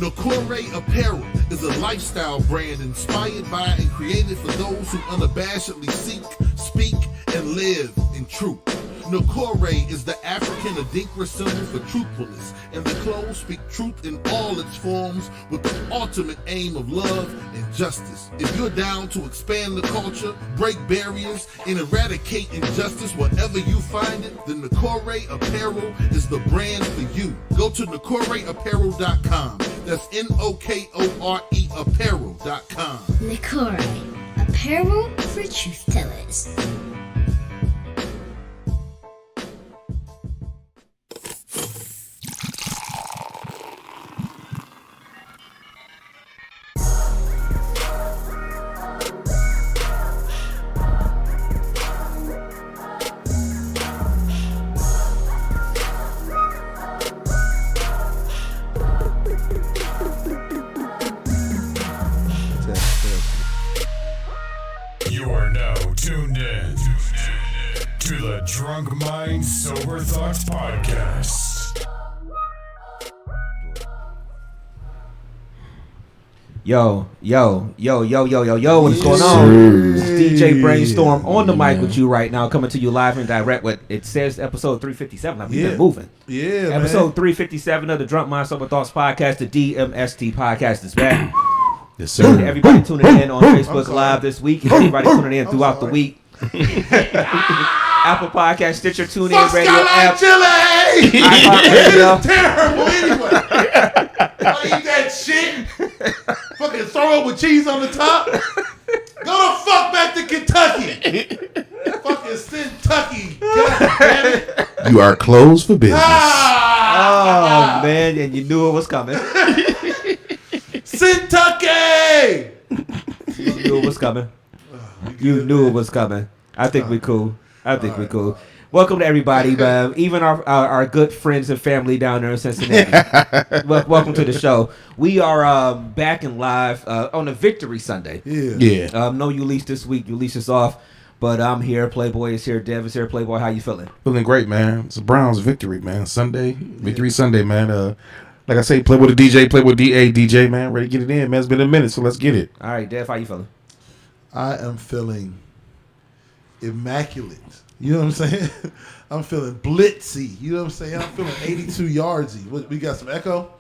Nakore Apparel is a lifestyle brand inspired by and created for those who unabashedly seek, speak, and live in truth. Nakore is the African Adinkra symbol for truthfulness, and the clothes speak truth in all its forms with the ultimate aim of love and justice. If you're down to expand the culture, break barriers, and eradicate injustice wherever you find it, then Nakore Apparel is the brand for you. Go to NakoreApparel.com. That's N-O-K-O-R-E Apparel.com. Nakore, apparel for truth tellers. You are now tuned in to the Drunk Mind Sober Thoughts Podcast. Yo, what is going on? It's DJ Brainstorm on the mic with you right now, coming to you live and direct. What it says, episode 357. I've been moving. Yeah, episode 357 of the Drunk Mind Sober Thoughts Podcast, the DMST podcast is back. Yes, sir. Everybody tuning in on Facebook Live this week, and everybody tuning in throughout the week. Apple Podcast, Stitcher, TuneIn Radio app. Chili! iHeartRadio. It's terrible anyway. I eat that shit. Fucking throw it with cheese on the top. Go the fuck back to Kentucky. Fucking Kentucky. God damn it. You are closed for business. Oh, man, and you knew it was coming. Kentucky. You knew it was coming. You knew it was coming. I think we cool. We cool. Welcome to everybody, even our good friends and family down there in Cincinnati. Welcome to the show. We are back and live on a Victory Sunday. Yeah. No Ulysses this week. Ulysses is off, but I'm here. Playboy is here. Dev is here. Playboy, how you feeling? Feeling great, man. It's a Browns victory, man. Victory Sunday, man. Like I say, play with the DJ, play with DJ, man. Ready to get it in, man. It's been a minute, so let's get it. All right, Dev, how you feeling? I am feeling immaculate. You know what I'm saying? I'm feeling blitzy. You know what I'm saying? I'm feeling 82 yardsy. We got some echo?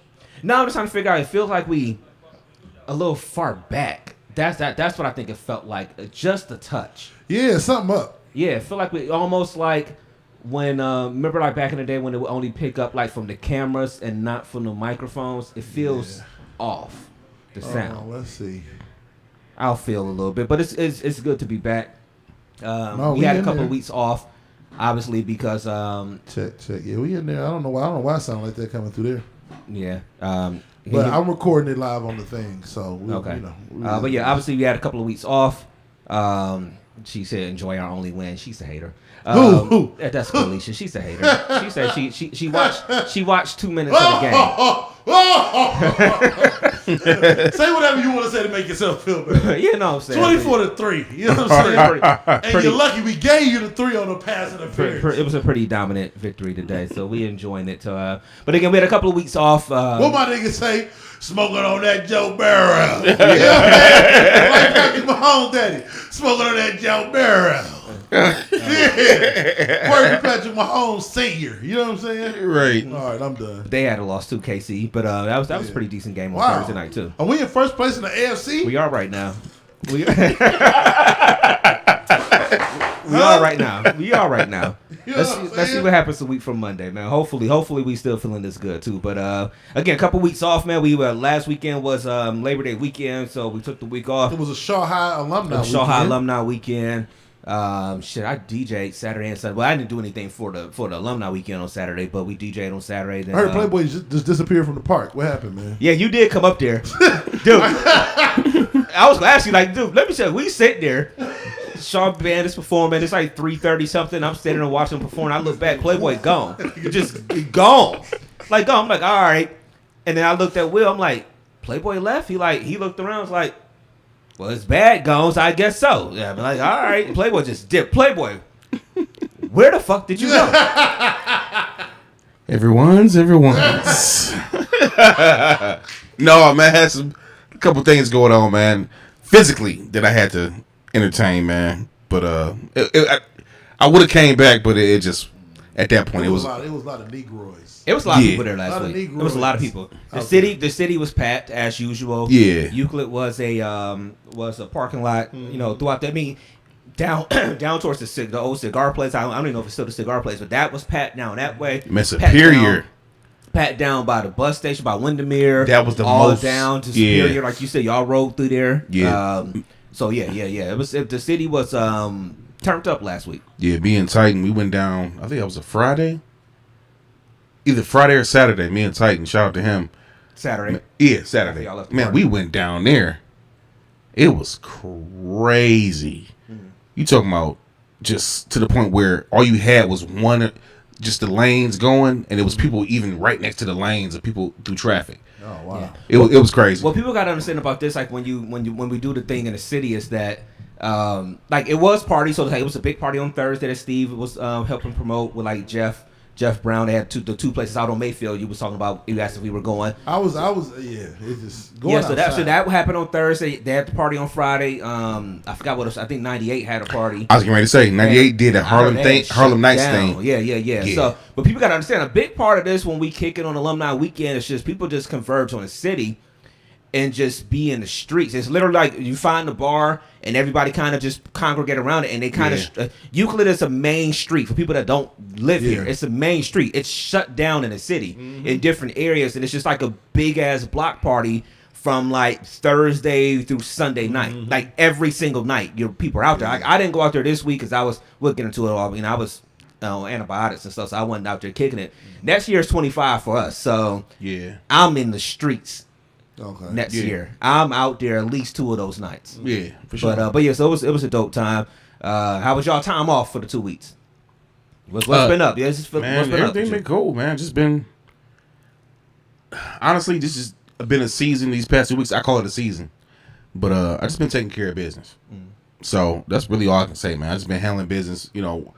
No, I'm just trying to figure out. It feels like we a little far back. That's what I think it felt like. Just a touch. Yeah, something up. Yeah, it felt like we almost like when remember like back in the day when it would only pick up like from the cameras and not from the microphones. It feels off the sound. Let's see. I'll feel a little bit, but it's good to be back. We we had a in couple there. of weeks off, obviously because Check. Yeah, we in there. I don't know why I sound like that coming through there. yeah. But I'm recording it live on the thing, so Okay. You know, But yeah, obviously we had a couple of weeks off. She said enjoy our only win. She's a hater. Who? That's Felicia. She's a hater. She said she watched 2 minutes of the game. Say whatever you want to say to make yourself feel better. You know what I'm saying? 24-3. You know what I'm saying? And Pretty- you're lucky we gave you the 3 on the pass interference. It was a pretty dominant victory today, so we enjoying it. But again, we had a couple of weeks off. What my nigga say? Smoking on that Joe Barrow. You know what I'm saying? Like Patrick Mahomes daddy. Smoking on that Joe Barrow. Yeah. Working Patrick Mahomes senior. You know what I'm saying? Right. All right, I'm done. They had a loss to KC, but that was a pretty decent game on Wow. Thursday night too. Are we in first place in the AFC? We are right now. We are right now. We are right now. You know Let's what I'm see saying? what happens a week from Monday, man. Hopefully we still feeling this good too. But again, a couple weeks off, man. We last weekend was Labor Day weekend, so we took the week off. It was a Shaw High alumni Shaw High weekend. alumni weekend. I DJ'd Saturday and Sunday. Well, I didn't do anything for the alumni weekend on Saturday, but we DJ'd on Saturday. Then, I heard Playboy just disappeared from the park. What happened, man? yeah, you did come up there, dude. I was gonna ask you, like, dude, let me tell you, we sit there. Sean Band is performing. It's like 3:30 something. I'm standing there watching him perform. I look back, Playboy gone, just gone, like gone. I'm like, all right. And then I looked at Will. I'm like, Playboy left. He looked around. Was like, well, it's bad, gone. So I guess so. Yeah, I'm like, all right. Playboy just dipped. Playboy, where the fuck did you go? Everyone's. No, man, I had a couple things going on, man. Physically, that I had to entertain, man. But I would have came back, but it just at that point it was a lot of Negroes. It was a lot of people there last week. It was a lot of Negroes. people. The city was packed as usual. Yeah. Euclid was a parking lot. You know, throughout that. I mean, down towards the old cigar place. I don't even know if it's still the cigar place, but that was packed down that way. Man, Superior. Pat down by the bus station by Windermere. That was the all most down to Superior, like you said. Y'all rode through there. Yeah. So yeah. The city was turned up last week. Yeah, me and Titan, we went down. I think that was a Friday. Either Friday or Saturday. Me and Titan, shout out to him. Saturday. Yeah, Saturday. Y'all left the Man, party. we went down there. It was crazy. You talking about just to the point where all you had was just the lanes going, and it was people even right next to the lanes of people through traffic. Oh wow. It was crazy. What people gotta understand about this, like when we do the thing in the city, is that like it was party, so like, it was a big party on Thursday that Steve was helping promote with like Jeff Brown. They had the two places out on Mayfield. You was talking about. You asked if we were going. I was yeah. It's just going So that happened on Thursday. They had the party on Friday. I forgot what it was. I think 98 had a party. I was getting ready to say 98 did a Harlem Nights thing. Yeah. So, but people got to understand a big part of this when we kick it on Alumni Weekend is just people just converge on the city and just be in the streets. It's literally like you find the bar and everybody kind of just congregate around it, and they kind of Euclid is a main street for people that don't live here. It's a main street. It's shut down in the city in different areas, and it's just like a big ass block party from like Thursday through Sunday night, like every single night. Your people are out there. I didn't go out there this week because we'll get into it all. You know, I was on antibiotics and stuff, so I wasn't out there kicking it. Next year is 25 for us, so I'm in the streets. Okay. Next year, I'm out there at least 2 of those nights. Yeah, for sure. But yeah, so it was a dope time. How was y'all time off for the 2 weeks? What's been up? Yeah, what's been everything up? been cool, man. Just been honestly, this has been a season. These past 2 weeks, I call it a season, but I just been taking care of business. So that's really all I can say, man. I just been handling business, you know,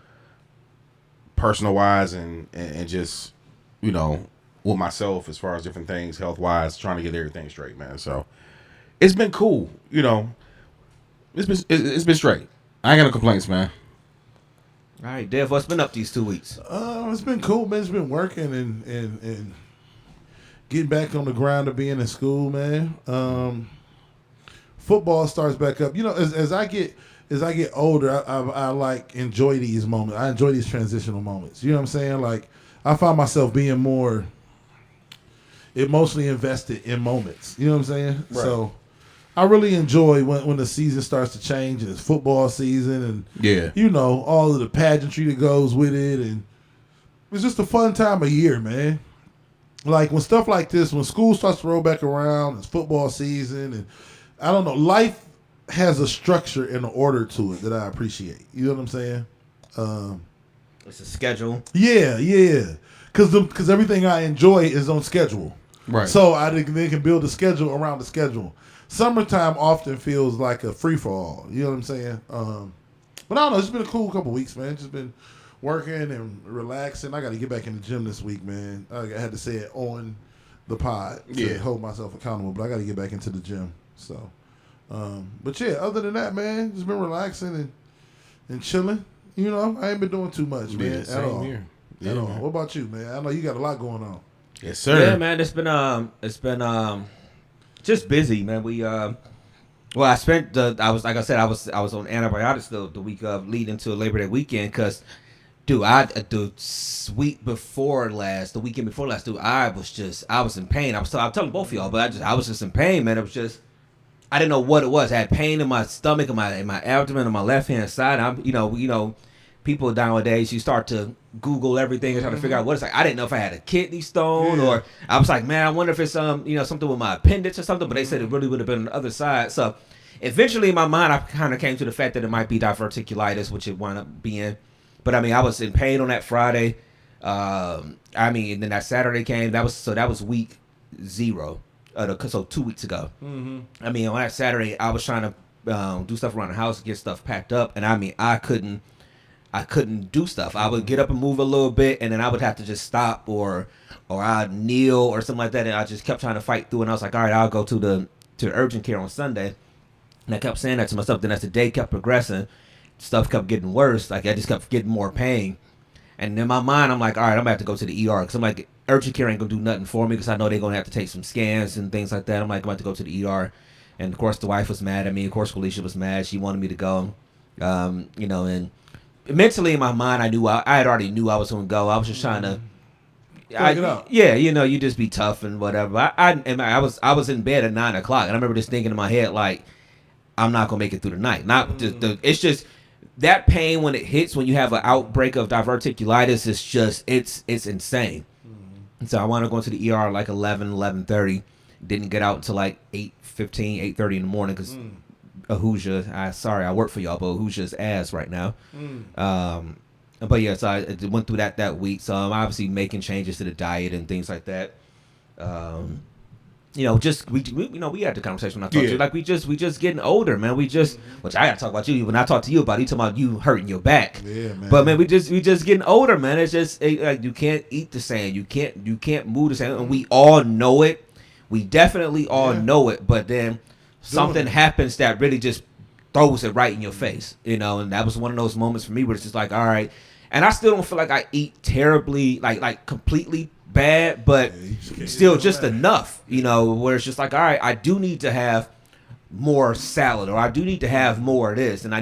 personal wise and just, you know, with myself as far as different things, health wise, trying to get everything straight, man. So it's been cool, you know. It's been straight. I ain't got no complaints, man. All right, Dev, what's been up these 2 weeks? It's been cool, man. It's been working and getting back on the grind of being in school, man. Football starts back up. You know, as I get older, I like enjoy these moments. I enjoy these transitional moments. You know what I'm saying? Like I find myself being more emotionally invested in moments. You know what I'm saying? Right. So I really enjoy when the season starts to change and it's football season and you know, all of the pageantry that goes with it, and it's just a fun time of year, man. Like when stuff like this, when school starts to roll back around, it's football season, and I don't know, life has a structure and an order to it that I appreciate. You know what I'm saying? It's a schedule. Yeah. Because everything I enjoy is on schedule. Right. So they can build a schedule around the schedule. Summertime often feels like a free-for-all. You know what I'm saying? But I don't know. It's been a cool couple weeks, man. Just been working and relaxing. I got to get back in the gym this week, man. I had to say it on the pod to hold myself accountable, but I got to get back into the gym. So, but yeah, other than that, man, just been relaxing and chilling. You know, I ain't been doing too much, man, at all. Here. At all. What about you, man? I know you got a lot going on. Yes, sir. Yeah, man, it's been just busy, man. I spent I was on antibiotics the week of leading to Labor Day weekend because, dude, the weekend before last, dude, I was in pain. I'm telling both of y'all, but I was just in pain, man. It was just, I didn't know what it was. I had pain in my stomach, in my abdomen, on my left hand side. I'm, you know, people nowadays, you start to Google everything and try to figure out what it's like. I didn't know if I had a kidney stone or I was like, man, I wonder if it's something with my appendix or something. But they said it really would have been on the other side. So eventually, in my mind, I kind of came to the fact that it might be diverticulitis, which it wound up being. But I mean, I was in pain on that Friday. And then that Saturday came. That was week 0. So 2 weeks ago. Mm-hmm. I mean, on that Saturday, I was trying to do stuff around the house, get stuff packed up, and I mean, I couldn't I couldn't do stuff. I would get up and move a little bit, and then I would have to just stop or I'd kneel or something like that, and I just kept trying to fight through. And I was like, all right, I'll go to urgent care on Sunday. And I kept saying that to myself. Then as the day kept progressing, stuff kept getting worse. Like I just kept getting more pain. And in my mind, I'm like, all right, I'm gonna have to go to the ER because I'm like, urgent care ain't gonna do nothing for me because I know they're gonna have to take some scans and things like that. I'm like, I'm gonna have to go to the ER. And of course, the wife was mad at me. Of course, Felicia was mad. She wanted me to go. And mentally in my mind, I had already knew I was gonna go. I was just trying to. Yeah, you just be tough and whatever. I was in bed at 9 o'clock, and I remember just thinking in my head like, I'm not gonna make it through the night. It's just that pain when it hits when you have an outbreak of diverticulitis. It's insane. And so I wound up going to the ER like 11:30. Didn't get out until like 8:15, 8:30 in the morning because Ahuja. I work for y'all, but Ahuja's ass right now. But yeah, so I went through that week. So I'm obviously making changes to the diet and things like that. We had the conversation when I talked to you. Like we just getting older, man. Which I gotta talk about you. When I talk to you about it, you talking about you hurting your back. Yeah, man. But man, we just getting older, man. It's just like you can't eat the same. You can't move the same, and we all know it. We definitely all know it. But then something happens that really just throws it right in your face, and that was one of those moments for me where it's just like, all right. And I still don't feel like I eat terribly, like completely bad, but still just enough, where it's just like, all right, I do need to have more salad, or I do need to have more of this, and I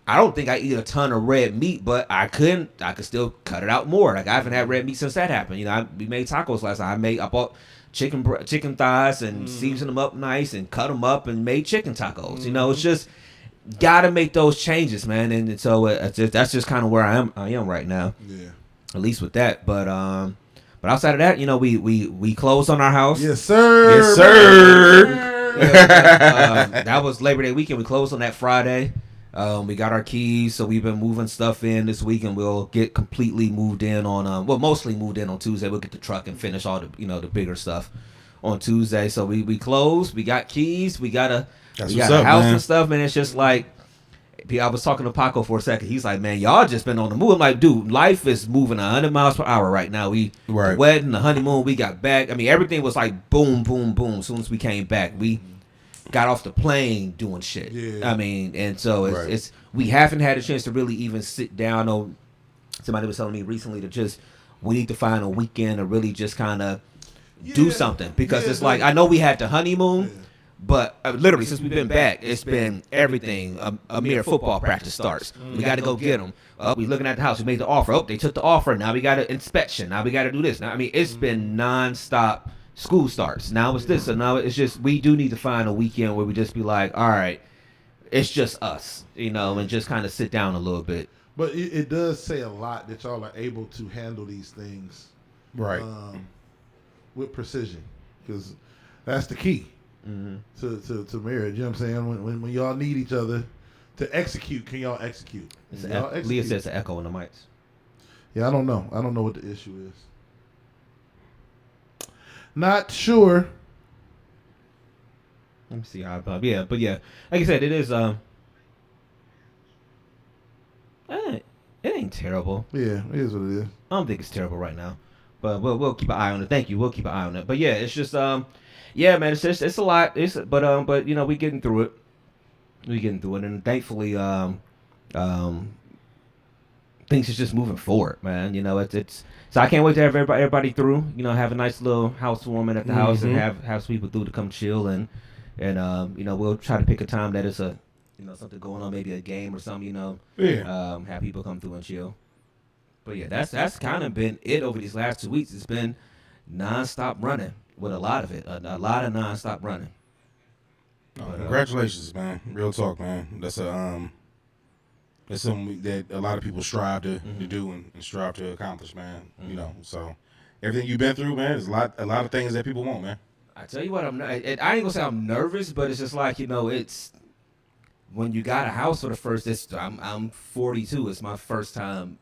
don't think I eat a ton of red meat, but I could still cut it out more. Like I haven't had red meat since that happened. We made tacos last night. I bought chicken thighs and seasoned them up nice and cut them up and made chicken tacos. It's just gotta make those changes, man. And so that's just kind of where I am right now. Yeah. At least with that, but outside of that, we closed on our house. Yes, sir. Yes, sir. That was Labor Day weekend. We closed on that Friday. We got our keys, so we've been moving stuff in this week, and we'll get completely moved in on mostly moved in on Tuesday. We'll get the truck and finish all the the bigger stuff on Tuesday. So we closed. We got keys. We got a house and stuff, man. It's just like, I was talking to Paco for a second. He's like, man, y'all just been on the move. I'm like, dude, life is moving 100 miles per hour right now. The wedding, the honeymoon, we got back. I mean, everything was like boom, boom, boom. As soon as we came back, we got off the plane doing shit. Yeah. I mean, and so it's we haven't had a chance to really even sit down. Somebody was telling me recently we need to find a weekend to really just kind of do something, because it's like, I know we had the honeymoon. Yeah. But literally, since we've been back, it's been everything. A mere football practice starts. We got to go get them. We looking at the house. We made the offer. They took the offer. Now we got an inspection. Now we got to do this. Now, I mean, it's been nonstop. School starts. Now it's this. So now it's just, we do need to find a weekend where we just be like, all right, it's just us, and just kind of sit down a little bit. But it does say a lot that y'all are able to handle these things, right, with precision, because that's the key. To marriage, you know what I'm saying? When y'all need each other to execute, can y'all execute? Leah says an echo in the mics. Yeah, I don't know what the issue is. Not sure. Let me see how but yeah, like I said, it is it ain't terrible. Yeah, it is what it is. I don't think it's terrible right now, but we'll keep an eye on it. Thank you. We'll keep an eye on it. But yeah, it's just yeah, man, it's a lot. But we getting through it. And thankfully, things is just moving forward, man. It's so I can't wait to have everybody through. Have a nice little housewarming at the house and have some people through to come chill and we'll try to pick a time that is something going on, maybe a game or something. Have people come through and chill. But yeah, that's kind of been it over these last 2 weeks. It's been nonstop running. With a lot of it, a lot of nonstop running. Congratulations, man! Real talk, man. That's something that a lot of people strive to do and strive to accomplish, man. So everything you've been through, man, is a lot of things that people want, man. I tell you what, I ain't gonna say I'm nervous, but it's just like it's when you got a house for the first. I'm 42. It's my first time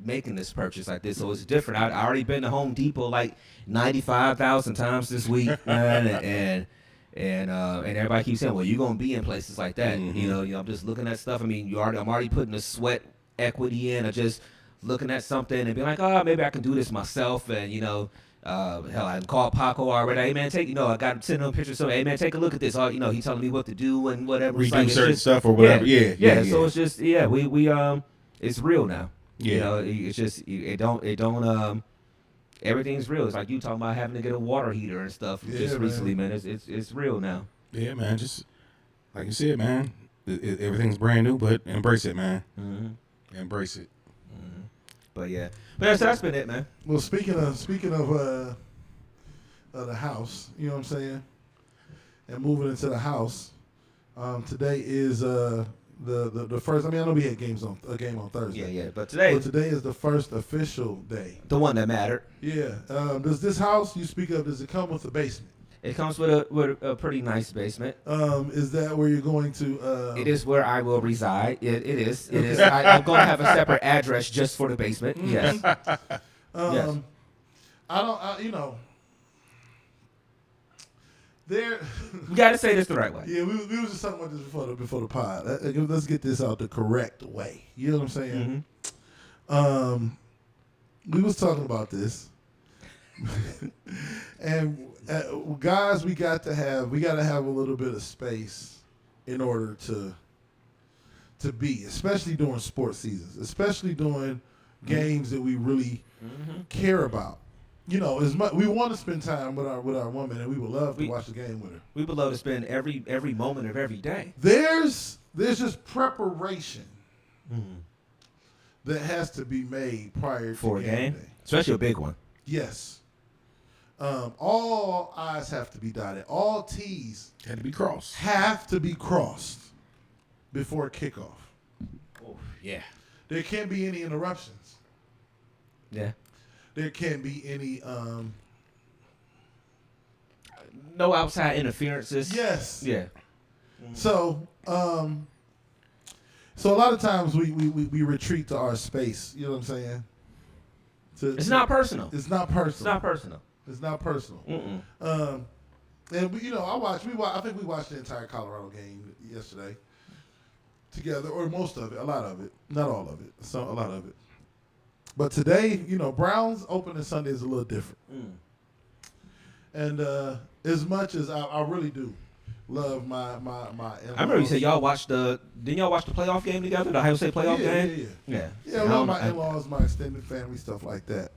making this purchase like this, so it's different. I already been to Home Depot like 95,000 times this week, man, and everybody keeps saying, well, you're gonna be in places like that. I'm just looking at stuff. I mean, I'm already putting the sweat equity in, or just looking at something and being like, oh, maybe I can do this myself, and hell, I called Paco already. Hey man, I got him sending him pictures. So hey man, take a look at this. He telling me what to do and whatever. Redo certain stuff or whatever. Yeah. So it's just we it's real now. Yeah. It's just it don't everything's real. It's like you talking about having to get a water heater and stuff just recently, man. It's real now. Yeah, man. Just like you said, man. Everything's brand new, but embrace it, man. Mm-hmm. Embrace it. Mm-hmm. But that's been it, man. Well, speaking of the house, you know what I'm saying, and moving into the house, today is the first. I mean, I know we had a game on Thursday. Yeah. But today is the first official day. The one that mattered. Yeah. Does this house you speak of? Does it come with a basement? It comes with a pretty nice basement. Is that where you're going to? It is where I will reside. It is. I'm going to have a separate address just for the basement. Yes. Yes. There. You got to say this the right way. Yeah, we was just talking about this before the pod. Let's get this out the correct way. You know what I'm saying? Mm-hmm. We was talking about this, and guys, we got to have a little bit of space in order to be, especially during sports seasons, especially during games that we really care about. As much we want to spend time with our woman, and we would love to watch the game with her. We would love to spend every moment of every day. There's just preparation that has to be made prior for to a game day. Especially a big one. Yes. All I's have to be dotted. All T's Had to be crossed. have to be crossed before kickoff. Oh, yeah. There can't be any interruptions. Yeah. There can't be any no outside interferences. Yes. Yeah. So a lot of times we retreat to our space. You know what I'm saying? It's not personal. It's not personal. It's not personal. It's not personal. And I think we watched the entire Colorado game yesterday together, or most of it, a lot of it, not all of it, a lot of it. But today, Browns opening Sunday is a little different. And as much as I really do love my in-laws. I remember you said didn't y'all watch the playoff game together, the Ohio State playoff game? Yeah. I love my in-laws, my extended family, stuff like that.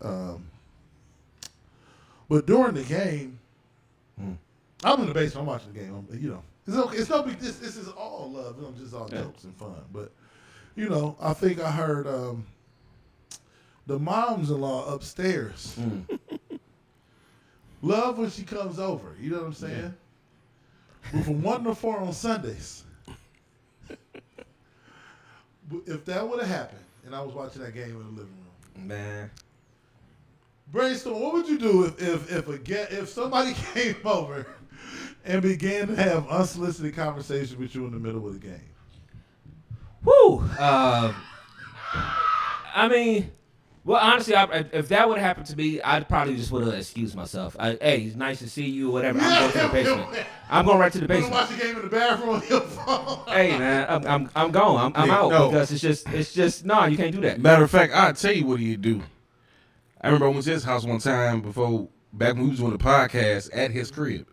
But during the game, I'm in the basement. I'm watching the game. It's okay. It's no big. This is all love. Just all jokes and fun. But I think I heard the moms-in-law upstairs love when she comes over. You know what I'm saying? Yeah. But from 1 to 4 on Sundays. If that would have happened, and I was watching that game in the living room, man. Brainstorm. What would you do if somebody came over and began to have unsolicited conversation with you in the middle of the game? Whew. Well, honestly, if that would have happened to me, I'd probably just would have excused myself. Hey, it's nice to see you, whatever. I'm going to the basement. I'm going right to the basement. You want to watch the game in the bathroom on your phone? Hey, man, I'm gone. I'm out because it's just no, you can't do that. Matter of fact, I'll tell you what he'd do. I remember I went to his house one time back when we was doing the podcast at his crib,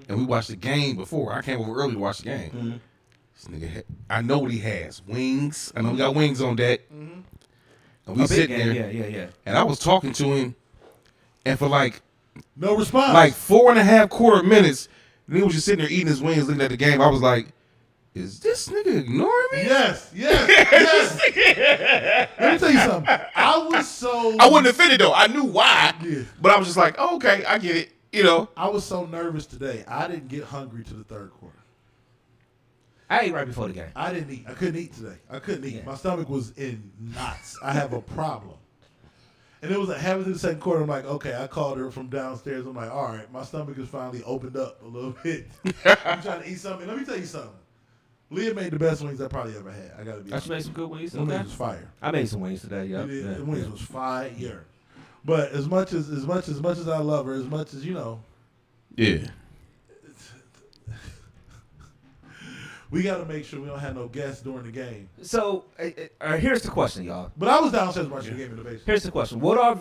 and we watched the game before. I came over early to watch the game. This nigga, I know what he has. Wings. I know we got wings on deck. And we sitting there. Yeah. And I was talking to him, and for no response. 4.5 quarter minutes, and he was just sitting there eating his wings, looking at the game. I was like, is this nigga ignoring me? Yes. Let me tell you something. I wasn't offended though. I knew why, but I was just like, oh, okay, I get it. I was so nervous today. I didn't get hungry to the third quarter. I ate right before the game. I didn't eat. I couldn't eat today. I couldn't eat. Yeah. My stomach was in knots. I have a problem. And it was halfway through the second quarter. I'm like, okay, I called her from downstairs. I'm like, all right, my stomach is finally opened up a little bit. I'm trying to eat something. Let me tell you something. Leah made the best wings I probably ever had. I got to be honest. She made some good wings. The wings was fire. I made some wings today. Yeah. The wings was fire. But as much as I love her, as much as yeah. We got to make sure we don't have no guests during the game. So here's the question, y'all. But I was downstairs watching the game in the basement. Here's the question: What are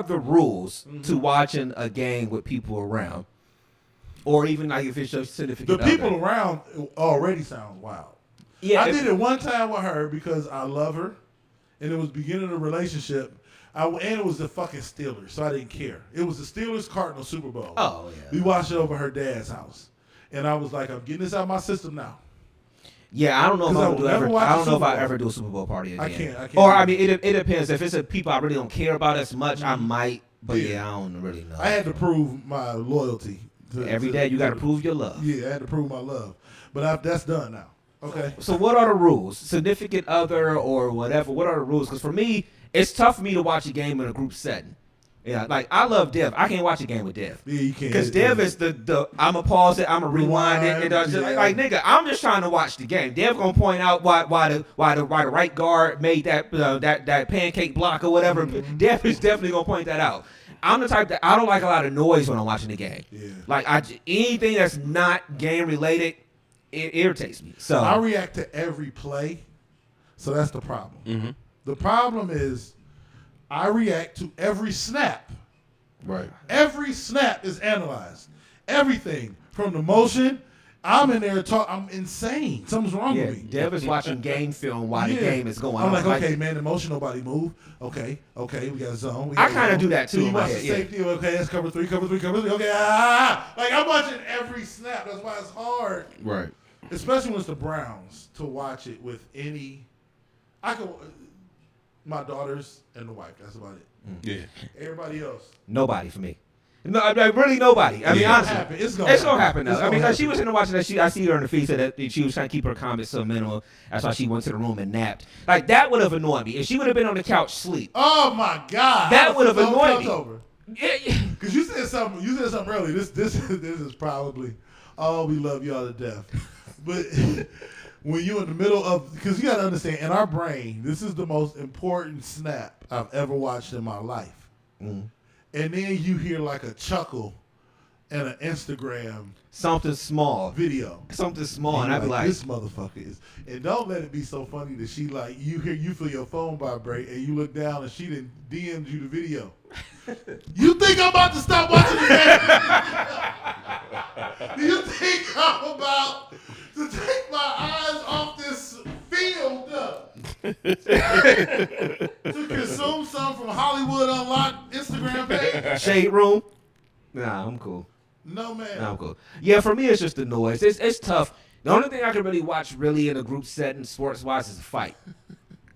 the rules to watching a game with people around, or even like if it's your significant The people other? around already sound wild. Yeah, I did it one time with her because I love her, and it was beginning of the relationship. And it was the fucking Steelers, so I didn't care. It was the Steelers-Cardinals Super Bowl. Oh yeah. We watched it over her dad's house, and I was like, I'm getting this out of my system now. Yeah, I don't know if 'Cause I I would would never ever. watch I a don't know if Super I Bowl. ever do a Super Bowl party again. I can't Or do I mean, it depends. If it's a people I really don't care about as much, I might. But Yeah. yeah, I don't really know. I had to prove my loyalty. Every day you got to prove your love. Yeah, I had to prove my love. But that's done now. Okay. So what are the rules? Significant other or whatever. What are the rules? Because for me, it's tough for me to watch a game in a group setting. Yeah, like I love Dev. I can't watch a game with Dev. Yeah, you can't. Because Dev is the I'm a pause it, I'm a rewind it, and Rewind, just, yeah. like nigga, I'm just trying to watch the game. Dev gonna point out why the right guard made that pancake block or whatever. Dev is definitely gonna point that out. I'm the type that I don't like a lot of noise when I'm watching the game. Yeah. Like anything that's not game related, it irritates me. So I react to every play, so that's the problem. Mm-hmm. The problem is I react to every snap. Right. Every snap is analyzed. Everything from the motion. I'm in there I'm insane. Something's wrong yeah, with me. Dev is watching game film while the Yeah. game is going I'm on. like, okay, man, the motion, nobody move. Okay, we got a zone. I kinda do that too You in my watch the head, yeah. safety. Okay, that's cover three. Okay, like I'm watching every snap. That's why it's hard, Right. especially when it's the Browns, to watch it with any. My daughters and the wife. That's about it. Yeah. Everybody else. Nobody for me. No, I mean, really nobody. I mean, honestly, It's it's gonna happen though. It's I mean, gonna like, she happen. was in there watching that. I see her in the feed said that she was trying to keep her comments so minimal. That's why she went to the room and napped. Like that would have annoyed me if she would have been on the couch sleep. Oh my God! That would have Don't annoyed couch me. over. Yeah. Because you said something earlier. This is probably, oh, we love y'all to death. But when you're in the middle of, because you got to understand, in our brain, this is the most important snap I've ever watched in my life. Mm. And then you hear like a chuckle and an Instagram Something small. video. Something small, and you're I'd be like, this motherfucker is. And don't let it be so funny that she like, you feel your phone vibrate and you look down and she didn't DM'd you the video. You think I'm about to stop watching the game? Do you think I'm about to take my eyes off this field to consume some from Hollywood Unlocked Instagram page? shade room. Nah, I'm cool. No, man. Nah, I'm cool. Yeah, for me, it's just the noise. It's tough. The only thing I can really watch really in a group setting, sports wise, is a fight.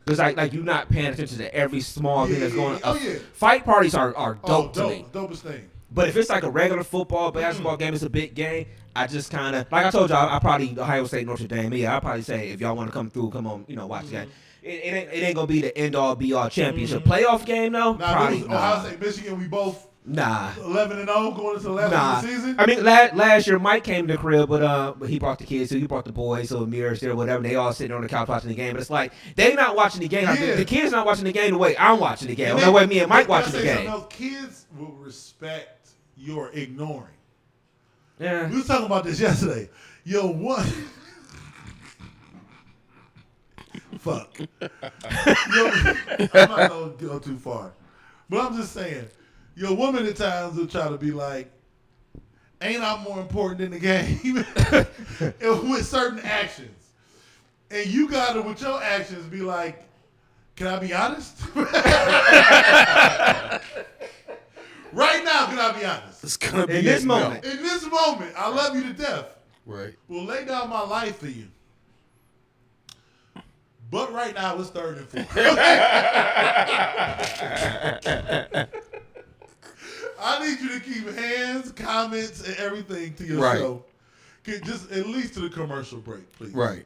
Because like you're not paying attention to every small thing that's going on. Oh, yeah. Fight parties are dope to me. Dopest thing. But if it's like a regular football, basketball game, it's a big game. I just kind of, like I told y'all, I probably Ohio State, Notre Dame. Yeah, I'll probably say if y'all want to come through, come on, watch the game. It ain't gonna be the end all be all championship playoff game though. Now, Probably Ohio State, Michigan, we both 11-0 going into the last Nah. of the season. I mean, last year Mike came to the crib, but he brought the kids, so he brought the boys, so Amir's there, whatever. They all sitting on the couch watching the game, but it's like they not watching the game. Like, Yeah. the kids not watching the game the way I'm watching the game, or the way me and Mike watching the game. Kids will respect your ignoring. Yeah. We was talking about this yesterday. Yo, one. Fuck. Yo, I'm not gonna go too far, but I'm just saying. Your woman at times will try to be like, ain't I more important than the game? With certain actions. And you gotta, with your actions, be like, can I be honest? Right now, can I be honest? It's gonna be In this a no. moment. In this moment, I love you to death. Right. Will lay down my life for you. But right now, it's 3rd and 4. I need you to keep hands, comments, and everything to yourself. Just at least to the commercial break, please. Right.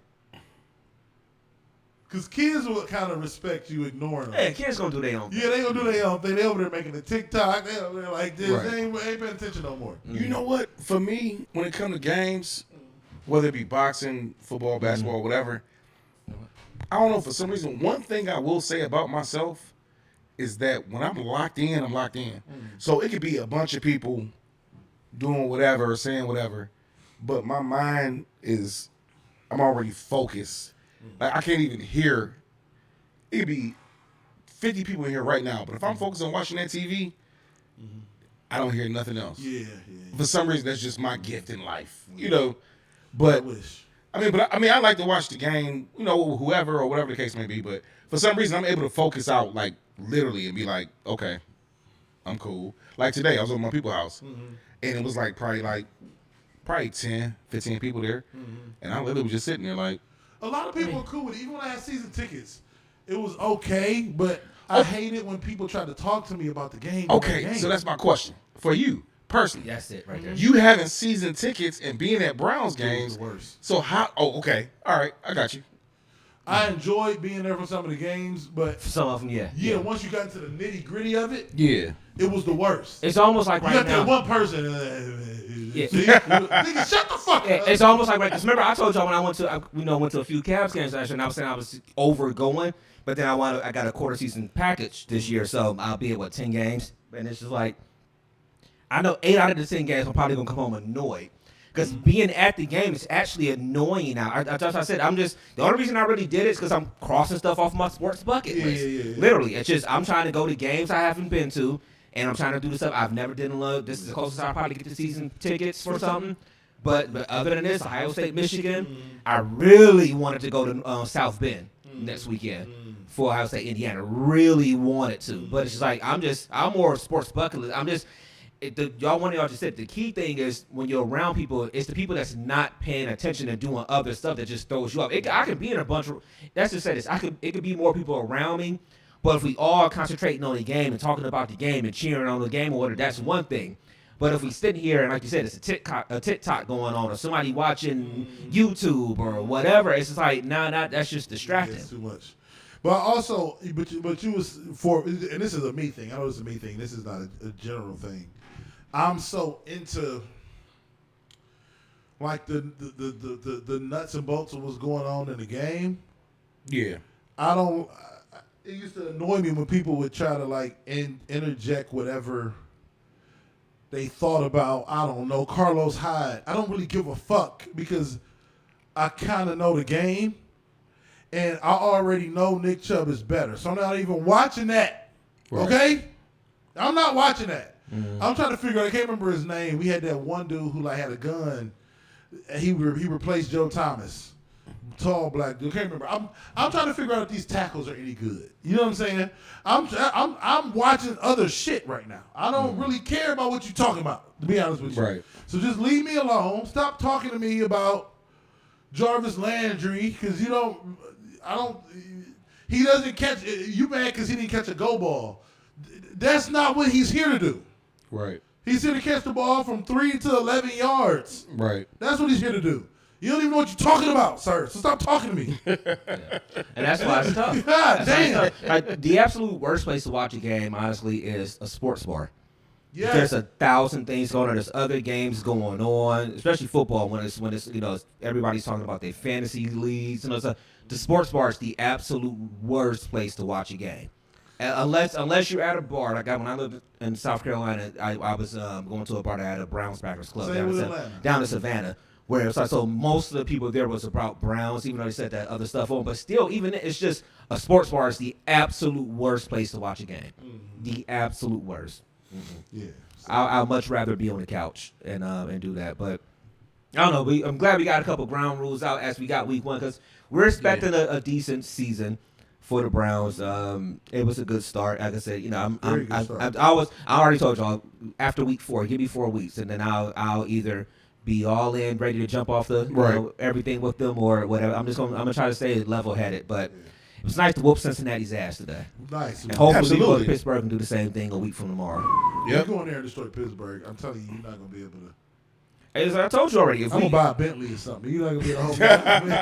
Because kids will kind of respect you ignoring them. Yeah, kids gonna do their own thing. Yeah, they gonna do their own thing. They over there making a TikTok. They over there like this. Right. They ain't paying attention no more. You know what? For me, when it comes to games, whether it be boxing, football, basketball, whatever, I don't know. For some reason, one thing I will say about myself is that when I'm locked in, I'm locked in. So it could be a bunch of people doing whatever or saying whatever, but my mind is I'm already focused. Like I can't even hear. It could be 50 people in here right now, but if I'm focused on watching that TV, I don't hear nothing else. Yeah. For some reason, that's just my gift in life, you know. I But wish. I like to watch the game, you know, whoever or whatever the case may be. But for some reason, I'm able to focus out like literally and be like, okay, I'm cool. Like today, I was at my people's house, and it was like probably 10, 15 people there, and I literally was just sitting there like. A lot of people are cool with it. Even when I had season tickets, it was okay, but I hate it when people try to talk to me about the game. Okay, so that's my question for you personally. That's it right there. You having season tickets and being at Browns games. the worst. So how? Oh, okay. All right, I got you. I enjoyed being there for some of the games, but Some of them, yeah, once you got into the nitty gritty of it, Yeah. it was the worst. It's almost like You right got that now. one person. Yeah. See? Nigga, shut the fuck up. It's almost like, because remember I told y'all when I went to a few Cavs games last year, and I was saying I was overgoing, but then I got a quarter season package this year, so I'll be at 10 games, and it's just like I know 8 out of the 10 games I'm probably gonna come home annoyed. Because being at the game is actually annoying now. I said, the only reason I really did it is because I'm crossing stuff off my sports bucket list. Yeah. Literally, it's just I'm trying to go to games I haven't been to, and I'm trying to do the stuff I've never done. This is the closest I'll probably get to season tickets for something. But other than this, Ohio State, Michigan, I really wanted to go to South Bend next weekend for Ohio State, Indiana. Really wanted to, but it's just like I'm more sports bucket list. One of y'all just said the key thing is when you're around people, it's the people that's not paying attention and doing other stuff that just throws you off. I could be in a bunch of. Let's just say this. It could be more people around me, but if we all concentrating on the game and talking about the game and cheering on the game or whatever, that's one thing. But if we sit here and like you said, it's a TikTok going on or somebody watching YouTube or whatever, it's just like that's just distracting. It's too much. But also, but you was for, and this is a me thing. I know it's a me thing. This is not a general thing. I'm so into like the nuts and bolts of what's going on in the game. Yeah. It used to annoy me when people would try to like interject whatever they thought about, I don't know, Carlos Hyde. I don't really give a fuck because I kind of know the game and I already know Nick Chubb is better. So I'm not even watching that. Right. Okay? I'm not watching that. I'm trying to figure out, I can't remember his name. We had that one dude who like had a gun. He replaced Joe Thomas. Tall black dude. Can't remember. I'm trying to figure out if these tackles are any good. You know what I'm saying? I'm watching other shit right now. I don't really care about what you're talking about, to be honest with you. Right. So just leave me alone. Stop talking to me about Jarvis Landry because he doesn't catch. You mad because he didn't catch a go ball. That's not what he's here to do. Right. He's here to catch the ball from 3 to 11 yards. Right. That's what he's here to do. You don't even know what you're talking about, sir. So stop talking to me. And that's why it's tough. God damn. Like, the absolute worst place to watch a game, honestly, is a sports bar. Yes. There's 1,000 things going on. There's other games going on, especially football when it's everybody's talking about their fantasy leagues and stuff. The sports bar is the absolute worst place to watch a game. Unless you're at a bar, like when I lived in South Carolina, I was going to a bar that had a Browns backers club down in Savannah, where it's like, so most of the people there was about Browns, even though they said that other stuff on, but still, even it's just a sports bar is the absolute worst place to watch a game, the absolute worst. Yeah. I'd much rather be on the couch and do that, but I don't know. I'm glad we got a couple ground rules out as we got week 1 because we're expecting a decent season for the Browns. It was a good start. Like I said, I already told y'all after week 4, give me 4 weeks, and then I'll either be all in, ready to jump off the everything with them or whatever. I'm gonna try to stay level headed, but it was nice to whoop Cincinnati's ass today. Nice. And hopefully we go Absolutely. to Pittsburgh and do the same thing a week from tomorrow. You go in there and destroy Pittsburgh. I'm telling you, you're not gonna be able to. As I told you already, I'm gonna buy a Bentley or something. You're not gonna be able to hold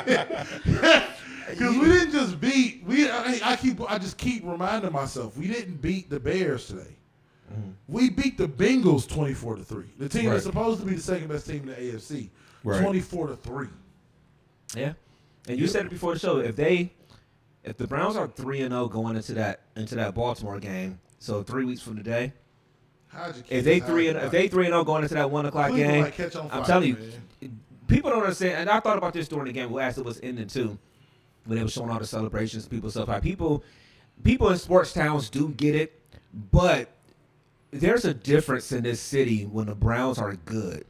because we didn't just beat. I just keep reminding myself we didn't beat the Bears today. We beat the Bengals 24-3. The team that's supposed to be the second best team in the AFC. 24-3. Yeah, and you said it before the show. If the Browns are 3-0 going into that Baltimore game, so 3 weeks from today, if they 3-0 going into that 1:00 game, catch on fire, I'm telling you, man. people don't understand, and I thought about this during the game as it was ending too, when they were showing all the celebrations, people stuff like people in sports towns do get it, but there's a difference in this city when the Browns are good.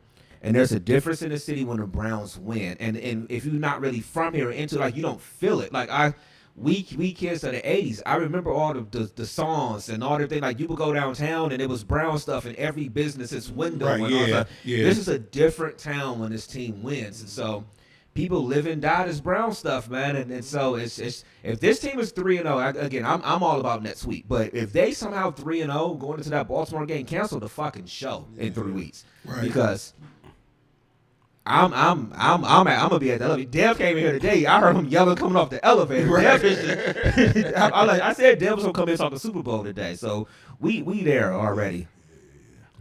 And there's a difference in the city when the Browns win. And if you're not really from here or into like, you don't feel it. Like we kids of the 80s, I remember all the songs and all the things. Like you would go downtown and it was Brown stuff in every business's window. Right, and I was yeah, like, yeah. This is a different town when this team wins. And so people live and die this Brown stuff, man. And so it's if this team is 3-0, again, I'm all about net sweep. But if they somehow 3-0 going into that Baltimore game, cancel the fucking show in 3 weeks. Right. Because I'm gonna be at the elevator. Dev came in here today. I heard him yelling coming off the elevator. Right. Dev is just, I said Dev was gonna come in and talk the Super Bowl today. So we there already.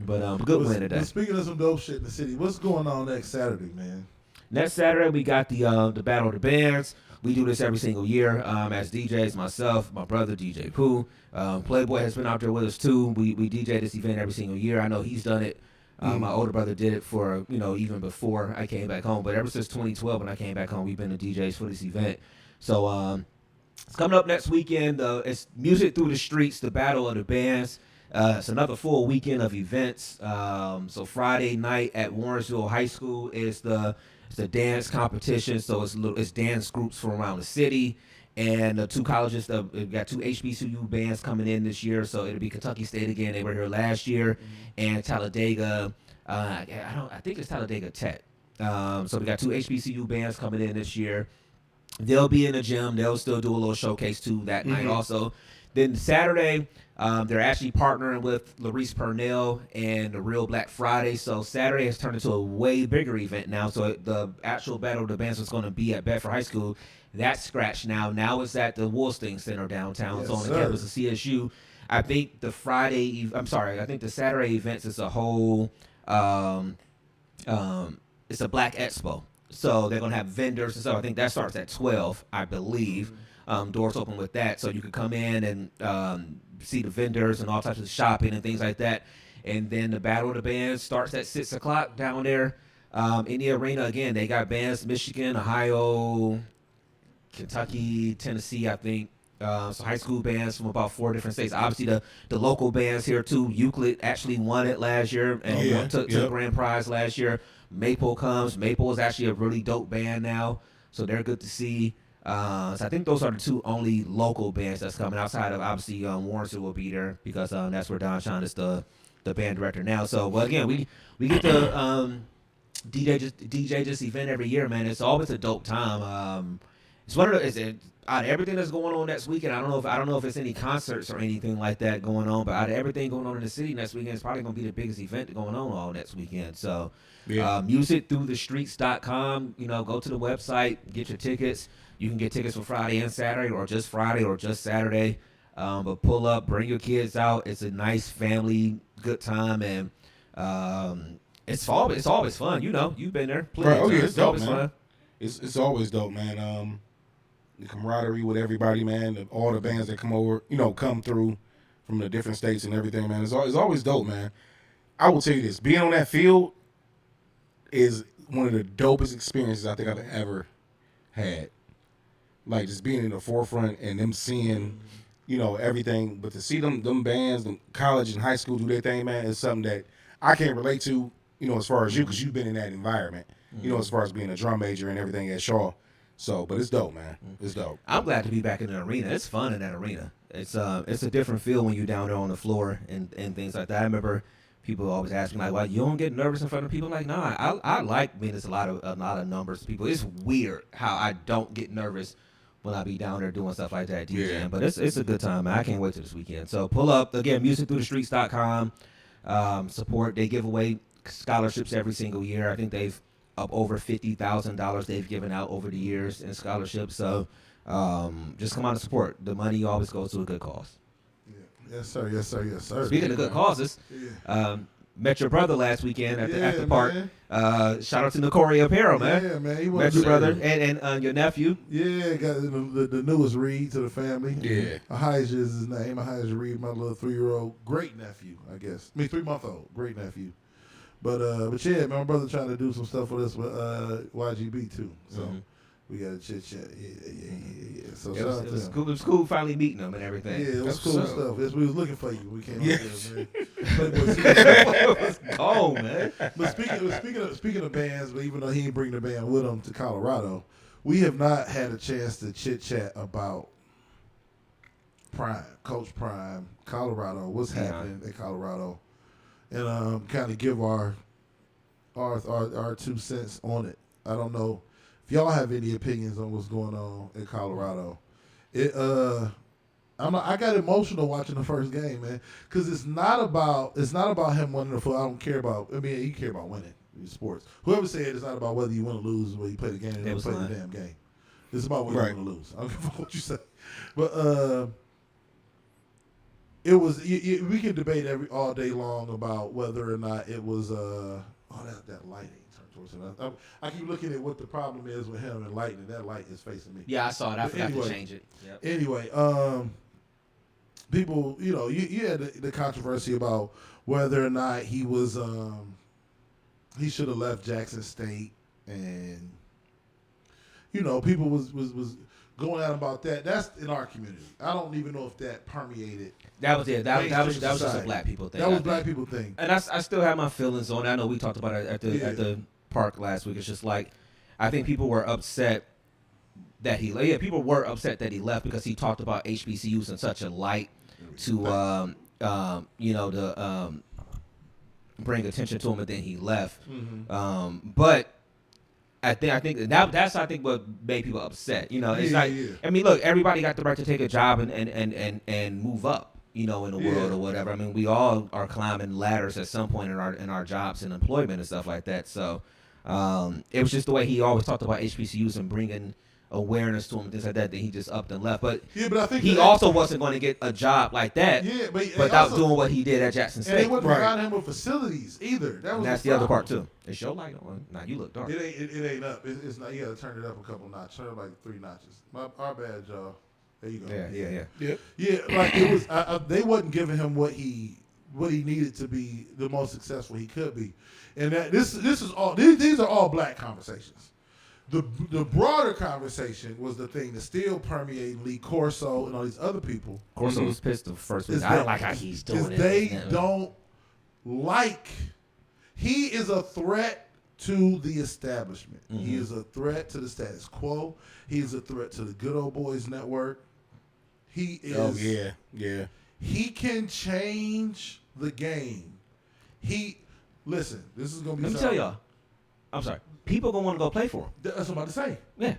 But good win today. But speaking of some dope shit in the city, what's going on next Saturday, man? Next Saturday we got the Battle of the Bands. We do this every single year as DJs. Myself, my brother DJ Pooh, Playboy has been out there with us too. We DJ this event every single year. I know he's done it. My older brother did it for, even before I came back home. But ever since 2012 when I came back home, we've been the DJs for this event. So it's coming up next weekend. It's Music Through the Streets, the Battle of the Bands. It's another full weekend of events. So Friday night at Warrensville High School is the dance competition. So it's dance groups from around the city. And the 2 colleges, we've got 2 HBCU bands coming in this year. So it'll be Kentucky State again. They were here last year. And Talladega, I think it's Talladega Tech. So we got 2 HBCU bands coming in this year. They'll be in the gym. They'll still do a little showcase too that night also. Then Saturday, they're actually partnering with Larice Purnell and the Real Black Friday. So Saturday has turned into a way bigger event now. So the actual Battle of the Bands was going to be at Bedford High School. That's scratched now. Now it's at the Woolsting Center downtown. Yes, it's on the sir. campus of CSU. I think the Saturday events is a whole, it's a Black Expo. So they're going to have vendors and stuff. I think that starts at 12, I believe. Doors open with that. So you can come in and see the vendors and all types of shopping and things like that. And then the Battle of the Bands starts at 6 o'clock down there in the arena. Again, they got bands, Michigan, Ohio, Kentucky, Tennessee, I think. So high school bands from about 4 different states. Obviously, the local bands here, too. Euclid actually won it last year and took grand prize last year. Maple comes. Maple is actually a really dope band now, so they're good to see. So I think those are the 2 only local bands that's coming outside of, obviously, Warrensville will be there because that's where Don Sean is the band director now. So, well, again, we get to DJ this event every year, man. It's always a dope time. It's one of the out of everything that's going on next weekend. I don't know if it's any concerts or anything like that going on, but out of everything going on in the city next weekend, it's probably going to be the biggest event going on all next weekend. So, musicthroughthestreets.com. Go to the website, get your tickets. You can get tickets for Friday and Saturday, or just Friday, or just Saturday. But pull up, bring your kids out. It's a nice family, good time, and it's always fun. You've been there. Right. Oh yeah, it's dope, always man. fun. It's always dope, man. The camaraderie with everybody, man. All the bands that come over, come through from the different states and everything, man. It's always dope, man. I will tell you this: being on that field is one of the dopest experiences I think I've ever had. Like just being in the forefront and them seeing, everything. But to see them bands, them college and high school do their thing, man, is something that I can't relate to, as far as you, because you've been in that environment, as far as being a drum major and everything at Shaw. So, but it's dope, man. It's dope. I'm glad to be back in the arena. It's fun in that arena. It's a different feel when you're down there on the floor and things like that. I remember people always ask me like, "Well, you don't get nervous in front of people?" Like, nah, I like being there's a lot of numbers of people. It's weird how I don't get nervous when I be down there doing stuff like that, DJing. Yeah. But it's a good time, man. I can't wait till this weekend. So pull up again, musicthroughthestreets.com. Support. They give away scholarships every single year. I think they've up over $50,000 they've given out over the years in scholarships. So just come out and support. The money always goes to a good cause. Yeah. Yes, sir. Yes, sir. Yes, sir. Speaking of good causes, met your brother last weekend at the park. Shout out to Nicoria Apparel, man. Yeah, man. He Met your brother and your nephew. Yeah, got the newest Reed to the family. Yeah. Ahijah is his name. Ahijah Reed, my little 3-year-old great nephew, I guess. 3-month-old great nephew. But yeah, man, my brother trying to do some stuff with us with YGB too. So we got a chit chat. Yeah. So shout out to him. It was cool finally meeting him and everything. Yeah, it was That's cool what's stuff. We was looking for you. We came Yes. out there, man. Playboy City. Let's go, man. But speaking of bands, but even though he didn't bring the band with him to Colorado, we have not had a chance to chit chat about Prime, Coach Prime, Colorado, what's happening in Colorado, and kind of give our 2 cents on it. I don't know if y'all have any opinions on what's going on in Colorado. I got emotional watching the first game, man, because it's not about him winning the football. I don't care about. I mean, you care about winning in sports. Whoever said it's not about whether you win or lose, whether you play the game or play the damn game. It's about whether you win or lose. I don't give a fuck what you say, but it was. We can debate all day long about whether or not it was. That lighting turned towards him. I keep looking at what the problem is with him and lighting. That light is facing me. Yeah, I saw it. I forgot to change it. Yep. Anyway, people, you had the controversy about whether or not he was he should have left Jackson State, and people was going out about that. That's in our community. I don't even know if that permeated. That was it. That was just a black people thing. That was black people thing. And I still have my feelings on it. I know we talked about it at the park last week. It's just like I think people were upset that he left because he talked about HBCUs in such a light to bring attention to him, and then he left. But I think that's what made people upset. I mean, look, everybody got the right to take a job and move up, in the world or whatever. I mean, we all are climbing ladders at some point in our jobs and employment and stuff like that. So it was just the way he always talked about HBCUs and bringing awareness to him and things like that he just upped and left. But I think he also wasn't going to get a job like that without doing what he did at Jackson State. And they wouldn't provide him with facilities either. That's the other part too. Is your light on? Nah, you look dark. It ain't up. It's not. You got to turn it up a couple notches. Turn it up like 3 notches. Our bad, y'all. There you go. Yeah. Like it was. They wasn't giving him what he needed to be the most successful he could be, and this is all. These are all black conversations. The broader conversation was the thing that still permeated Lee Corso and all these other people. Corso was pissed the first week. I don't like how he's doing it. They don't like. He is a threat to the establishment. He is a threat to the status quo. He is a threat to the Good Old Boys Network. He is. Oh yeah. He can change the game. Listen. This is gonna be. Let me tell y'all. I'm sorry. People gonna want to go play for him. That's what I'm about to say. Yeah.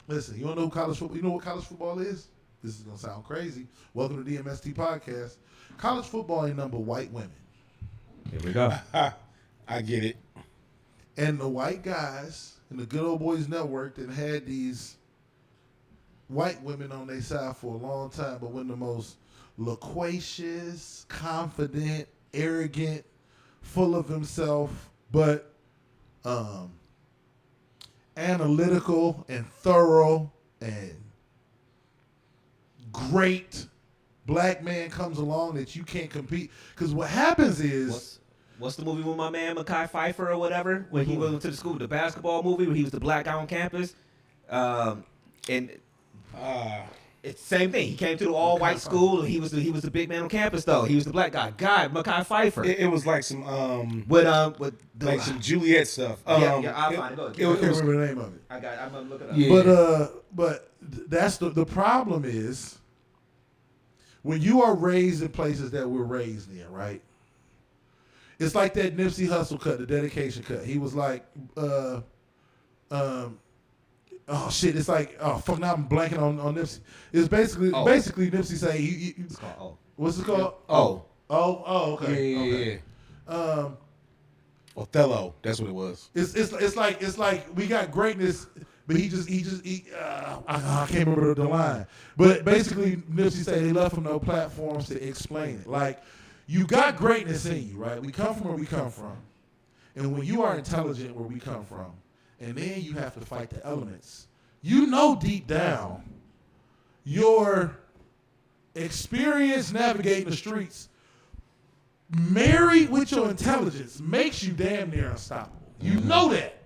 Listen, you want to know college football? You know what college football is? This is gonna sound crazy. Welcome to DMST podcast. College football ain't number white women. Here we go. I get it. And the white guys in the Good Old Boys Network that had these white women on their side for a long time, but when the most loquacious, confident, arrogant, full of himself, but analytical and thorough and great black man comes along that you can't compete. Because what happens is... What's the movie with my man Mekhi Phifer or whatever? When he went to the school, the basketball movie where he was the black guy on campus. It's the same thing. He came to the all-white school. And he was the big man on campus though. He was the black guy. Mekhi Phifer. It was like some with some Juliet stuff. Yeah, I'll find it. I can't remember the name of it. I'm gonna look it up. Yeah. But that's the problem is when you are raised in places that we're raised in, right? It's like that Nipsey Hussle cut, the dedication cut. He was like, oh shit! It's like, oh fuck! Now I'm blanking on Nipsey. It's basically Nipsey saying, it's called Oh. What's it called? Oh. Okay. Yeah. Othello. That's what it was. It's like we got greatness, but he I can't remember the line. But basically, Nipsey said he left him no platforms to explain it. Like, you got greatness in you, right? We come from where we come from. And when you are intelligent where we come from, and then you have to fight the elements, you know deep down, your experience navigating the streets married with your intelligence makes you damn near unstoppable. You know that.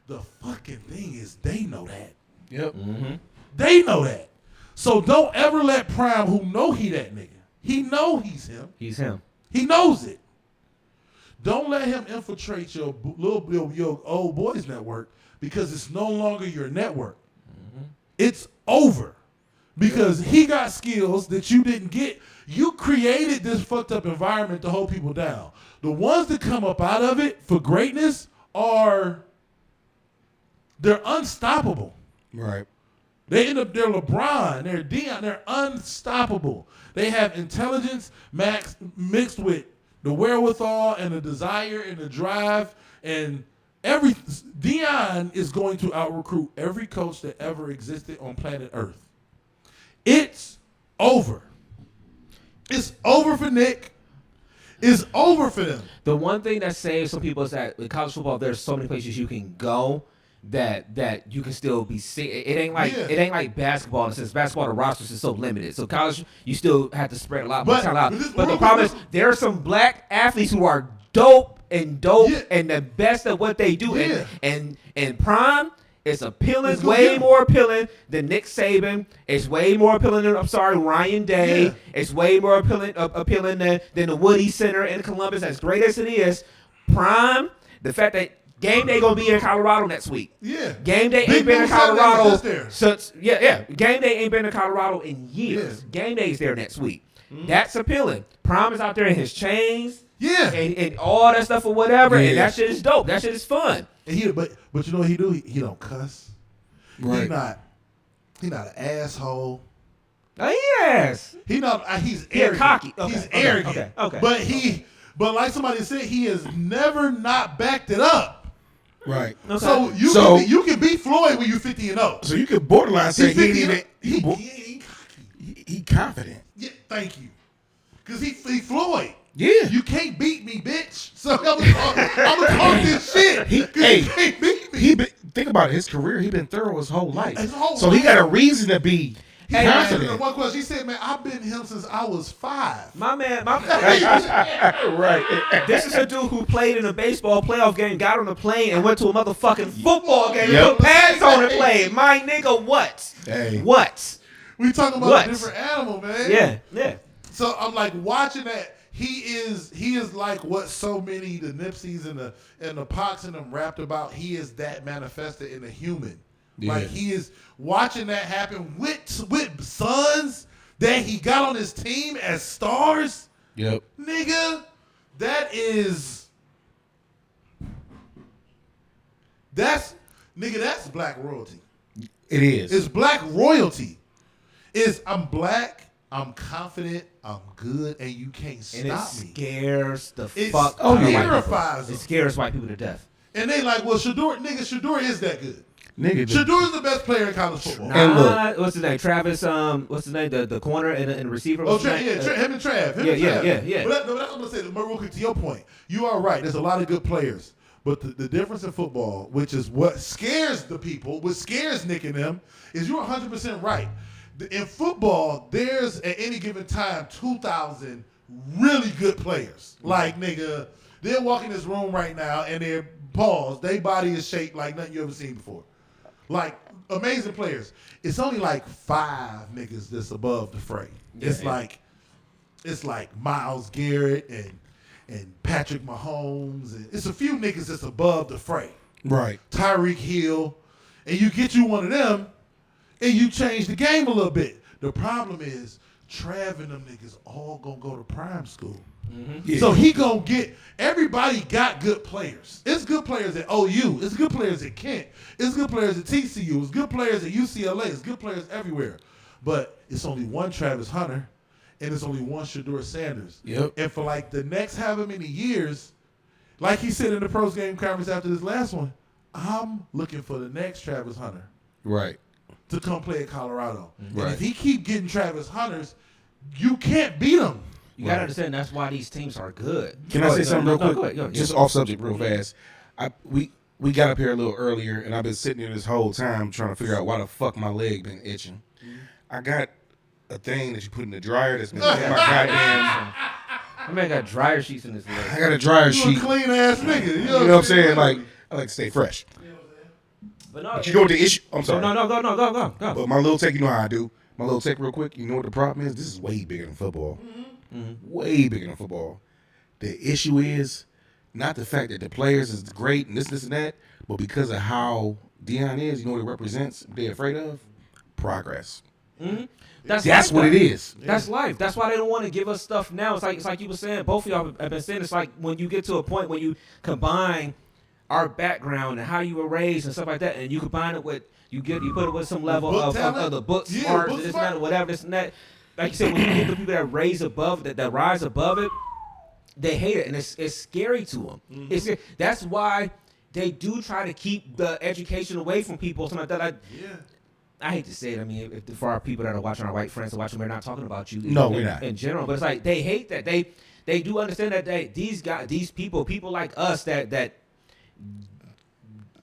The fucking thing is they know that. Yep. They know that. So don't ever let Prime, who know he that nigga, he know he's him. He's him. He knows it. Don't let him infiltrate your old boys network because it's no longer your network. It's over because he got skills that you didn't get. You created this fucked up environment to hold people down. The ones that come up out of it for greatness they're unstoppable. Right. They end up, they're LeBron, they're Dion, they're unstoppable. They have intelligence mixed with the wherewithal and the desire and the drive and Dion is going to out-recruit every coach that ever existed on planet Earth. It's over. It's over for Nick. It's over for them. The one thing that saves some people is that in college football, there's so many places you can go that you can still be seen. It ain't like basketball in the sense basketball the rosters is so limited. So college you still have to spread a lot more talent out. But the problem is there are some black athletes who are dope and the best at what they do. Yeah. And Prime is appealing, way more appealing than Nick Saban. It's way more appealing than Ryan Day. Yeah. It's way more appealing than the Woody Center in Columbus. As great as it is, Prime, the fact that Game Day gonna be in Colorado next week. Yeah. Game Day ain't been in Colorado since Game Day ain't been in Colorado in years. Yeah. Game Day's there next week. That's appealing. Prime is out there in his chains. Yeah. And all that stuff or whatever. Yeah. And that shit is dope. That shit is fun. And but you know what he do? He don't cuss. Right. He not an asshole. Oh yes. He's He arrogant. cocky. He's arrogant. Okay. But like somebody said, he has never not backed it up. Right. Okay. So you can beat Floyd when you 50-0. So you could borderline say He confident. Yeah, thank you. Because he Floyd. Yeah. You can't beat me, bitch. So I'm gonna talk this shit. You can't beat me. Think about it, his career. He been thorough his whole life. His whole so he life. got a reason to be confident. One question. He said, "Man, I've been him since I was 5." My man. Right. This is a dude who played in a baseball playoff game, got on a plane, and went to a motherfucking football game. Yep. Put pads on and played. My nigga, what? Hey. What? We talking about a different animal, man. Yeah. So I'm like watching that. He is like what so many the Nipseys and the Pox and them rapped about. He is that manifested in a human. Yeah. Like he is watching that happen with sons that he got on his team as stars. Yep. Nigga, that's black royalty. It is. It's black royalty. I'm black. I'm confident, I'm good, and you can't stop me. Scares the It fuck out of white people. terrifies them. It scares white people to death. And they like, well, Shador is that good. Nigga, Shador is the best player in college football. And look. What's his name? Travis. What's his name? The corner and receiver. Oh, What's his name? him and Trav. Yeah. But that's what I'm gonna say. Real quick to your point, you are right. There's a lot of good players, but the difference in football, which is what scares the people, what scares Nick and them, is you're 100% right. In football, there's at any given time 2,000 really good players. Like, nigga, they're walking this room right now and their body is shaped like nothing you ever seen before. Like, amazing players. It's only like 5 niggas that's above the fray. It's like Myles Garrett and Patrick Mahomes. And it's a few niggas that's above the fray. Right. Tyreek Hill. And you get you one of them, and you change the game a little bit. The problem is, Trav and them niggas all gonna go to prime school. Mm-hmm. Yeah. So he gonna get, everybody got good players. It's good players at OU. It's good players at Kent. It's good players at TCU. It's good players at UCLA. It's good players everywhere. But it's only one Travis Hunter, and it's only one Shador Sanders. Yep. And for like the next however many years, like he said in the pros game conference after this last one, I'm looking for the next Travis Hunter. Right. To come play at Colorado. Right. And if he keep getting Travis Hunters, you can't beat him. You gotta understand that's why these teams are good. Can I say something real quick? Go ahead. Just off subject real fast. We got up here a little earlier, and I've been sitting here this whole time trying to figure out why the fuck my leg been itching. I got a thing that you put in the dryer that's been in my goddamn My man got dryer sheets in his leg. I got a dryer You a sheet. clean ass nigga. You know what I'm saying? Like, I like to stay fresh. But no, But you know what the issue? I'm sorry. No, go. But my little take, you know how I do. My little take, real quick. You know what the problem is? This is way bigger than football. Way bigger than football. The issue is not the fact that the players is great and this and that, but because of how Deion is, you know what it represents? They're afraid of progress. That's what it is. That's life. That's why they don't want to give us stuff now. It's like you were saying. Both of y'all have been saying. It's like when you get to a point when you combine our background and how you were raised and stuff like that, and you combine it with you put it with some level of the book smart, this and that, whatever, this and that. Like you said, when you get the people that rise above it, they hate it, and it's scary to them. That's why they do try to keep the education away from people. Something like that. I hate to say it. I mean, for our people that are watching, our white friends that watching, we're not talking about you. No, we're not. In general, but it's like they hate that. They do understand that these people like us, that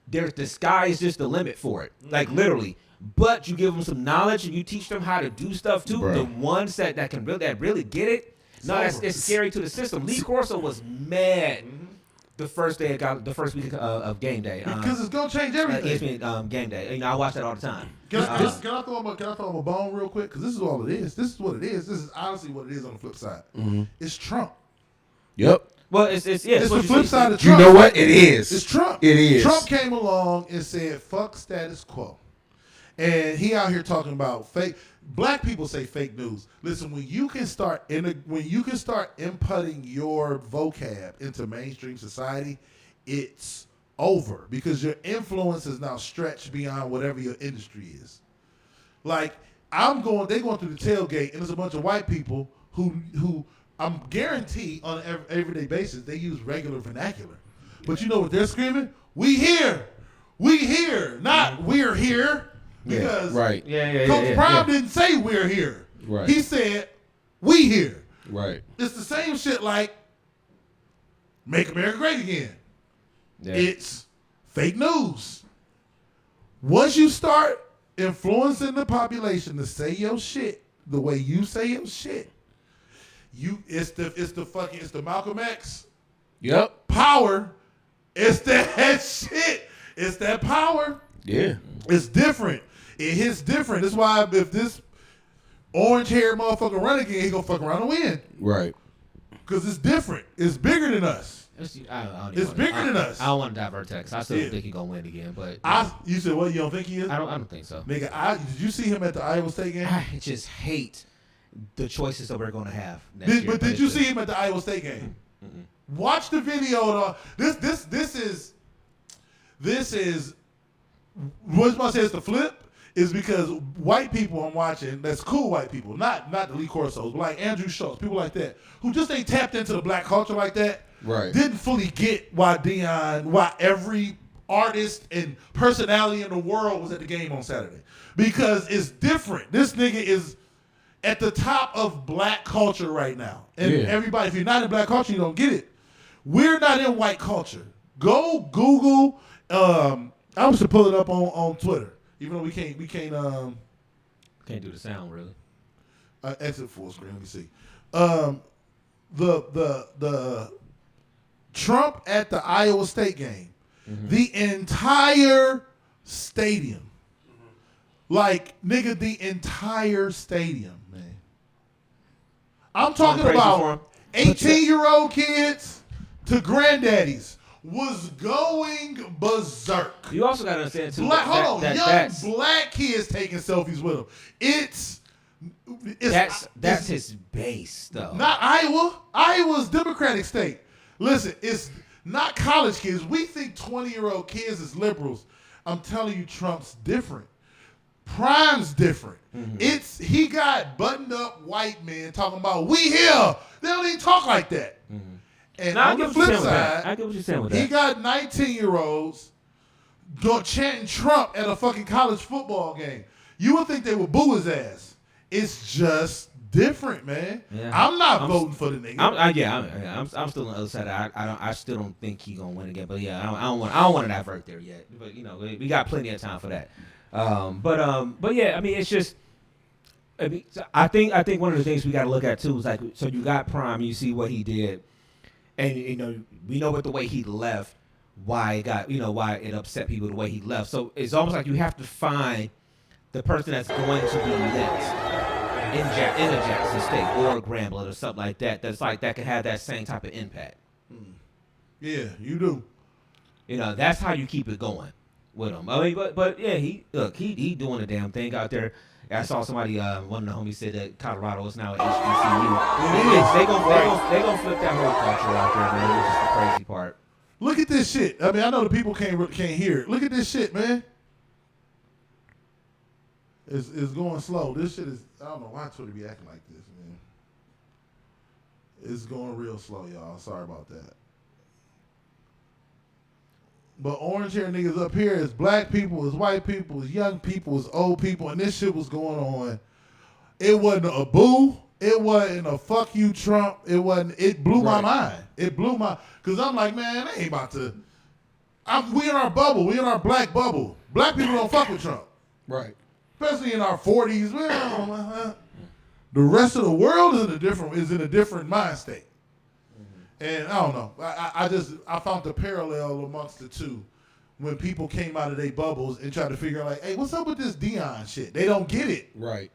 the sky is just the limit for it. Like literally. But you give them some knowledge and you teach them how to do stuff too. Bro. The ones that can really get it. No, it's scary to the system. Lee Corso was mad the first week of game day. Because it's gonna change everything. ESPN game day. You know, I watch that all the time. Can I throw him a bone real quick? Because this is all it is. This is what it is. This is honestly what it is on the flip side. It's Trump. Yep. Well, it's It's the flip side of You Trump. know what? It is. It's Trump. It is. Trump came along and said, fuck status quo. And he out here talking about fake. Black people say fake news. Listen, when you can start inputting your vocab into mainstream society, it's over because your influence is now stretched beyond whatever your industry is. Like they going through the tailgate, and there's a bunch of white people who I'm guaranteed on an everyday basis they use regular vernacular. But you know what they're screaming? We here, not we're here. Because Coach Brown didn't say we're here. Right. He said we here. Right. It's the same shit like Make America Great Again. Yeah. It's fake news. Once you start influencing the population to say your shit the way you say your shit, it's the Malcolm X. Yep. Power. It's that shit. It's that power. Yeah. It's different. It hits different. That's why if this orange-haired motherfucker run again, he gonna fuck around and win. Right. Because it's different. It's bigger than us. It's bigger than us. I don't want to divert text. I still think he's gonna win again, but You said what? You don't think he is? I don't think so. Nigga, did you see him at the Iowa State game? I just hate the choices that we're gonna have next year. But did you see him at the Iowa State game? Watch the video. This is what's about to say it's the flip is because white people I'm watching, that's cool white people, not the Lee Corsos, but like Andrew Schultz, people like that, who just ain't tapped into the black culture like that, right? Didn't fully get why every artist and personality in the world was at the game on Saturday. Because it's different. This nigga is at the top of black culture right now. And everybody, if you're not in black culture, you don't get it. We're not in white culture. Go Google, I was to pull it up on Twitter. Even though we can't do the sound really. Exit full screen. Let me see. The Trump at the Iowa State game, the entire stadium, like nigga, the entire stadium, man. I'm talking about 18-year-old kids to granddaddies. Was going berserk. You also got to understand too. Young black kids taking selfies with him. That's his base though. Not Iowa. Iowa's Democratic state. Listen, it's not college kids. We think 20-year-old kids is liberals. I'm telling you, Trump's different. Prime's different. He got buttoned up white men talking about we here. They don't even talk like that. And on the flip side, I get what you're saying with that. He got 19-year-olds chanting Trump at a fucking college football game. You would think they would boo his ass. It's just different, man. Yeah. I'm not voting for the nigga. I'm still on the other side. I still don't think he's gonna win again. But yeah, I don't want to divert there yet. But you know, we got plenty of time for that. But yeah, I mean, it's just I think one of the things we got to look at too is like, so you got Prime, you see what he did, and we know what the way he left, why it upset people the way he left. So it's almost like you have to find the person that's going to be next in a Jackson State or Grambling or something like that. That's like that can have that same type of impact. Yeah, you do. That's how you keep it going with him. I mean, but yeah, he doing the damn thing out there. I saw somebody, one of the homies said that Colorado is now at HBCU. They gonna flip that whole culture out there, man. Which is the crazy part. Look at this shit. I mean, I know the people can't hear it. Look at this shit, man. It's going slow. This shit is. I don't know why Twitter be acting like this, man. It's going real slow, y'all. Sorry about that. But orange hair niggas up here is black people, is white people, is young people, is old people, and this shit was going on. It wasn't a boo. It wasn't a fuck you, Trump. It wasn't. It blew my mind. It blew my. Cause I'm like, man, they ain't about to. We in our bubble. We in our black bubble. Black people don't fuck with Trump. Right. Especially in our 40s. The rest of the world is in a different mind state. And I don't know. I found the parallel amongst the two when people came out of their bubbles and tried to figure out, like, hey, what's up with this Deion shit? They don't get it. Right.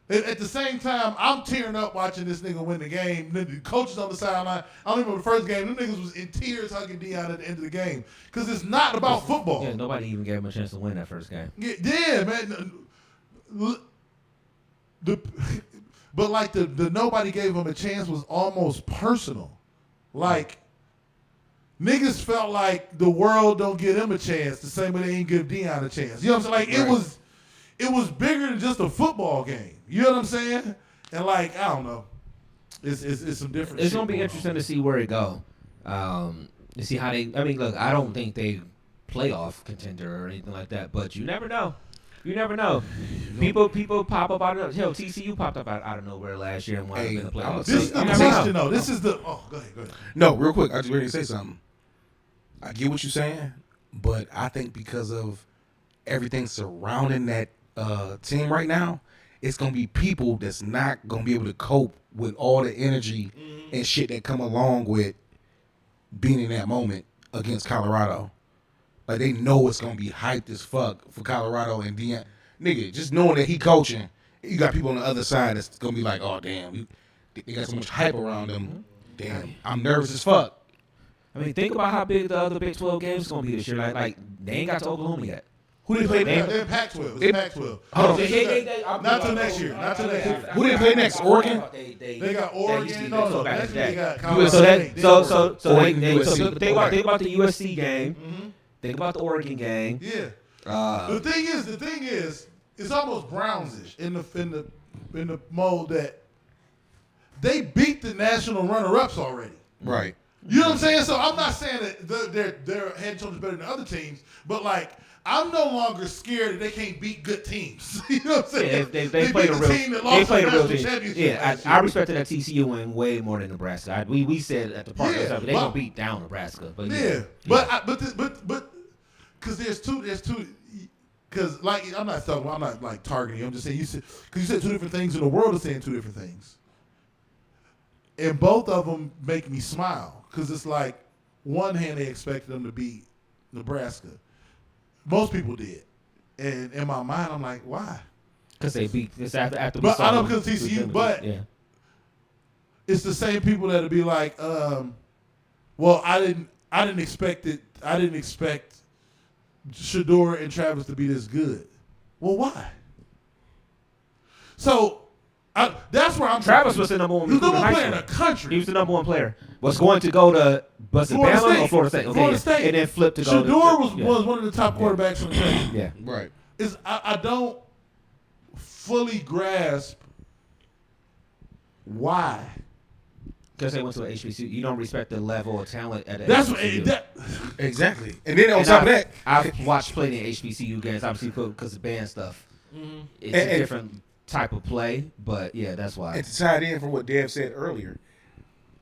At the same time, I'm tearing up watching this nigga win the game. The coaches on the sideline, I don't remember the first game, them niggas was in tears hugging Deion at the end of the game. Because it's not about football. Yeah, nobody even gave him a chance to win that first game. Yeah, man. But like the nobody gave him a chance was almost personal. Like, niggas felt like the world don't give him a chance the same way they ain't give Deion a chance. You know what I'm saying? Like, it was bigger than just a football game. You know what I'm saying? And like, I don't know. It's some different It's shit going to be going interesting on. to see where it go. To see how they, I mean, look, I don't think they playoff contender or anything like that, but you never know. You never know. People pop up out of hell. TCU popped up out of nowhere last year and wound up in the playoffs. This So I'm you never tasting know. though. This is the go ahead. No, real quick. I just ready to say something. I get what you're saying, but I think because of everything surrounding that team right now, it's gonna be people that's not gonna be able to cope with all the energy and shit that come along with being in that moment against Colorado. Like, they know it's gonna be hyped as fuck for Colorado and Deion. Nigga, just knowing that he coaching, you got people on the other side that's gonna be like, oh damn, they got so much hype around them. Damn, I'm nervous as fuck. I mean, think about how big the other Big 12 games is going to be this year. Like they ain't got to Oklahoma yet. Who they play next? They're Pac-12. It's Pac-12. Hold on. Not till next year. Who they play next? Oregon? They got Oregon. No. Next year they got So Colorado. think about the USC game. Mm-hmm. Think about the Oregon game. Yeah. The thing is, it's almost Brownsish in the mode that they beat the national runner-ups already. Right. You know what I'm saying? So I'm not saying that they're head and shoulders better than other teams, but like, I'm no longer scared that they can't beat good teams. You know what I'm saying? Yeah, they played a real team that lost the national championship. Yeah, I respected that TCU win way more than Nebraska. We said at the park, they gonna beat down Nebraska. But but because there's two. Because like I'm not like targeting you. I'm just saying because you said two different things, and the world is saying two different things, and both of them make me smile because it's like one hand they expected them to beat Nebraska. Most people did, and in my mind I'm like, why? Because they beat this after. But I know because TCU, but it's the same people that'll be like, well, I didn't expect it. I didn't expect Shador and Travis to be this good. Well, why? So that's where I'm. Travis was the number one. He was the number one player in the country. He was the number one player. Was going to go to Bama or Florida State? Okay, Florida State, and then flipped to go. Shador was one of the top quarterbacks in the country. Yeah, right. I don't fully grasp why. Because they went to an HBCU, you don't respect the level of talent at That's HBCU. Exactly. And then on top of that, I've watched plenty of HBCU games, obviously because of band stuff. Mm-hmm. It's a different type of play, but yeah, that's why. And to tie it in from what Dev said earlier,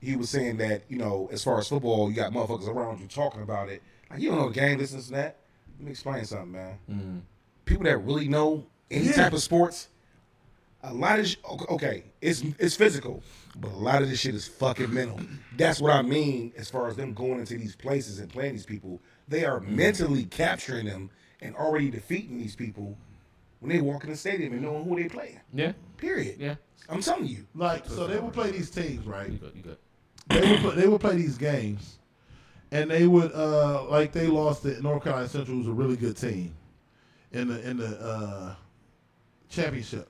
he was saying that, as far as football, you got motherfuckers around you talking about it. Like, you don't know the game, this and that. Let me explain something, man. Mm-hmm. People that really know any type of sports, a lot of okay, it's physical, but a lot of this shit is fucking mental. That's what I mean as far as them going into these places and playing these people. They are mentally capturing them and already defeating these people when they walk in the stadium and knowing who they playing. Yeah. Period. Yeah. I'm telling you. Like, so they would play these teams, right? You good. They would play these games, and they would like they lost to North Carolina Central, who's a really good team in the championship,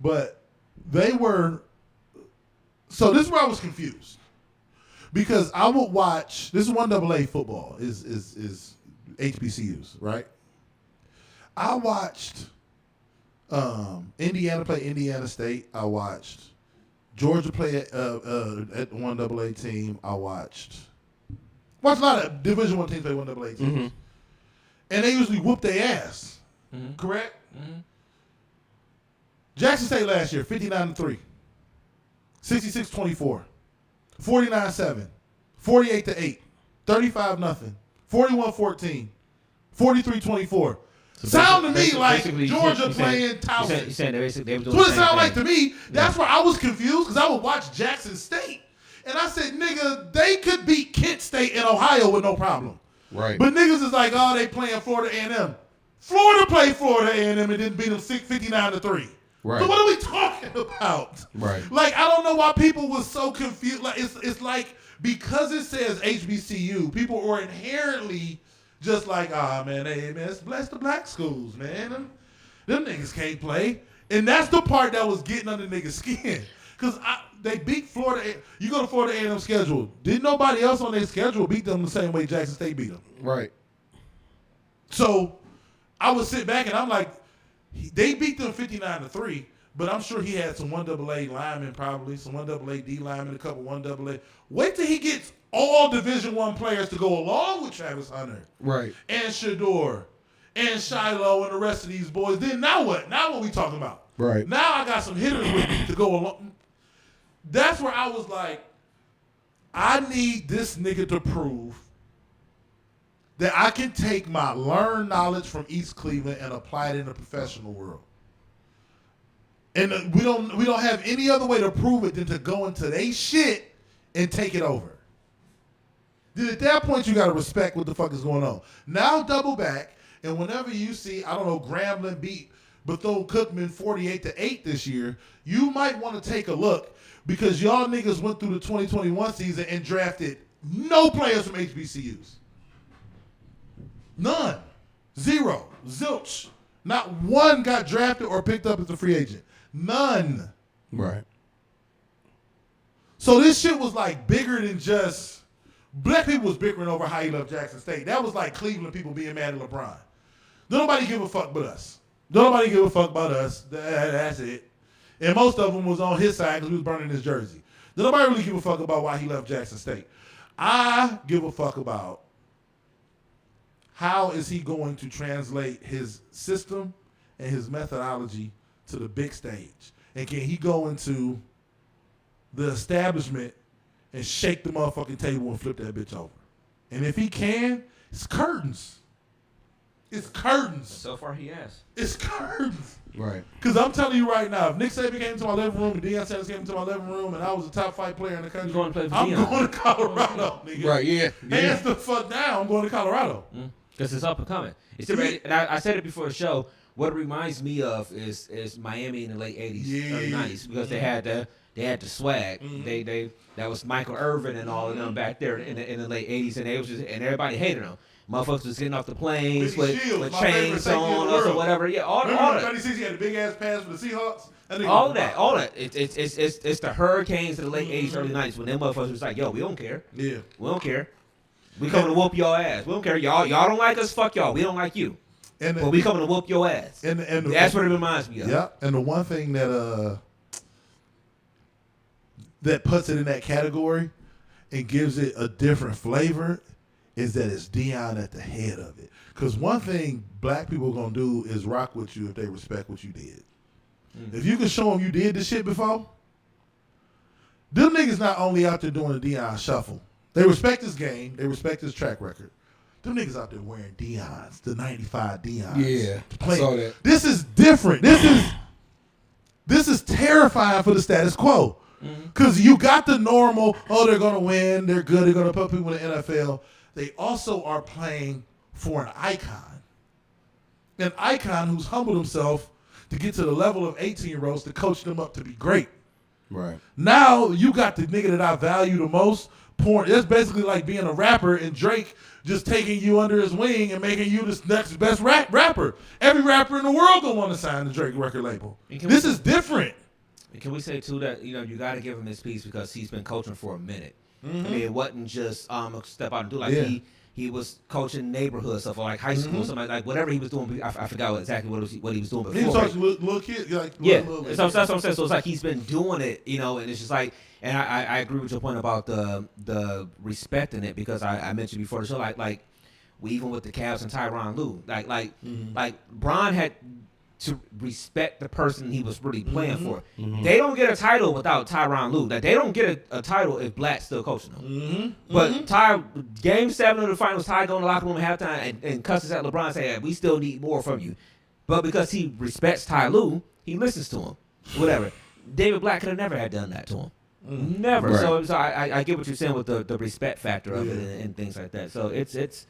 but they were. So this is where I was confused, because I would watch. This is 1AA football is HBCUs, right? I watched Indiana play Indiana State. I watched Georgia play at 1AA team. I watched a lot of Division I teams play 1AA teams, and they usually whoop their ass. Correct? Jackson State last year 59-3, 66-24, 49-7, 48-8, 35-0. 41-14, 43-24. Sound to me like Georgia playing Towson. You saying they were doing That's what it the same sounded like thing. to me. That's where I was confused, because I would watch Jackson State, and I said, nigga, they could beat Kent State and Ohio with no problem. Right. But niggas is like, oh, they playing Florida A&M. Florida played Florida A&M and didn't beat them 59-3. Right. So what are we talking about? Right. Like, I don't know why people was so confused. Like, it's like, because it says HBCU, people are inherently just like, man, hey, man, bless the black schools, man. Them niggas can't play. And that's the part that was getting under niggas' skin. Because they beat Florida. You go to Florida A&M schedule. Didn't nobody else on their schedule beat them the same way Jackson State beat them? Right. So I would sit back and I'm like, they beat them 59-3, but I'm sure he had some 1AA linemen probably, some 1AA D linemen, a couple 1AA. Wait till he gets all Division I players to go along with Travis Hunter. Right. And Shador and Shiloh and the rest of these boys. Then now what? Now what we talking about? Right. Now I got some hitters with me to go along. That's where I was like, I need this nigga to prove that I can take my learned knowledge from East Cleveland and apply it in the professional world. And we don't have any other way to prove it than to go into they shit and take it over. Then at that point, you got to respect what the fuck is going on. Now double back, and whenever you see, I don't know, Grambling beat Bethune-Cookman 48-8 this year, you might want to take a look, because y'all niggas went through the 2021 season and drafted no players from HBCUs. None. Zero. Zilch. Not one got drafted or picked up as a free agent. None. Right. So this shit was like bigger than just black people was bickering over how he left Jackson State. That was like Cleveland people being mad at LeBron. Don't nobody give a fuck but us. Don't nobody give a fuck about us. That's it. And most of them was on his side because we was burning his jersey. Don't nobody really give a fuck about why he left Jackson State. I give a fuck about how is he going to translate his system and his methodology to the big stage. And can he go into the establishment and shake the motherfucking table and flip that bitch over? And if he can, it's curtains. It's curtains. So far, he has. It's curtains. Right. Because I'm telling you right now, if Nick Saban came to my living room and Deion Sanders came to my living room and I was a top 5 player in the country, You're going to play for I'm Deion. going to Colorado, nigga. Right. Yeah. Hands the fuck down, I'm going to Colorado. Because it's up and coming. It's already, and I said it before the show. What it reminds me of is Miami in the late '80s, early '90s, because they had the swag. That was Michael Irvin and all of them back there in the late '80s, and they was just, and everybody hated them. Motherfuckers was getting off the planes Billy Shields, with my chains favorite safety in on the us or world. whatever. Yeah, all Remember that. 36, he had a big ass pass for the Seahawks? All that. It's the Hurricanes of the late '80s, early '90s when them motherfuckers was like, yo, we don't care. Yeah. We don't care. We coming to whoop your ass. We don't care. Y'all don't like us. Fuck y'all. We don't like you. And But we coming to whoop your ass. and That's what it reminds me of. Yeah, and the one thing that puts it in that category and gives it a different flavor is that it's Deion at the head of it. Because one thing black people are going to do is rock with you if they respect what you did. If you can show them you did this shit before, them niggas not only out there doing the Deion shuffle. They respect his game. They respect his track record. Them niggas out there wearing Deion's, the 95 Deion's. Yeah, I Playing. saw that. This is different. This is This is terrifying for the status quo. Because you got the normal, they're going to win, they're good, they're going to put people in the NFL. They also are playing for an icon. An icon who's humbled himself to get to the level of 18-year-olds to coach them up to be great. Right. Now you got the nigga that I value the most. It's basically like being a rapper and Drake just taking you under his wing and making you the next best rapper. Every rapper in the world gonna want to sign the Drake record label. This is different. Can we say too that you got to give him his piece because he's been coaching for a minute. I mean, it wasn't just a step out and do he was coaching neighborhood stuff or like high school, something like whatever he was doing. I forgot exactly what he was doing before. He was coaching little kids, like so that's what I'm saying. So it's like he's been doing it, and it's just like, and I agree with your point about the respecting it because I mentioned before the show like we even with the Cavs and Tyronn Lue like Bron had to respect the person he was really playing for. They don't get a title without Tyronn Lue. Like, they don't get a title if Black's still coaching them. But Game 7 of the finals, Ty go in the locker room at halftime and cusses at LeBron and say, hey, we still need more from you. But because he respects Ty Lue, he listens to him. Whatever. David Black could have never had done that to him. Never. Right. So I get what you're saying with the respect factor of it and things like that. So it's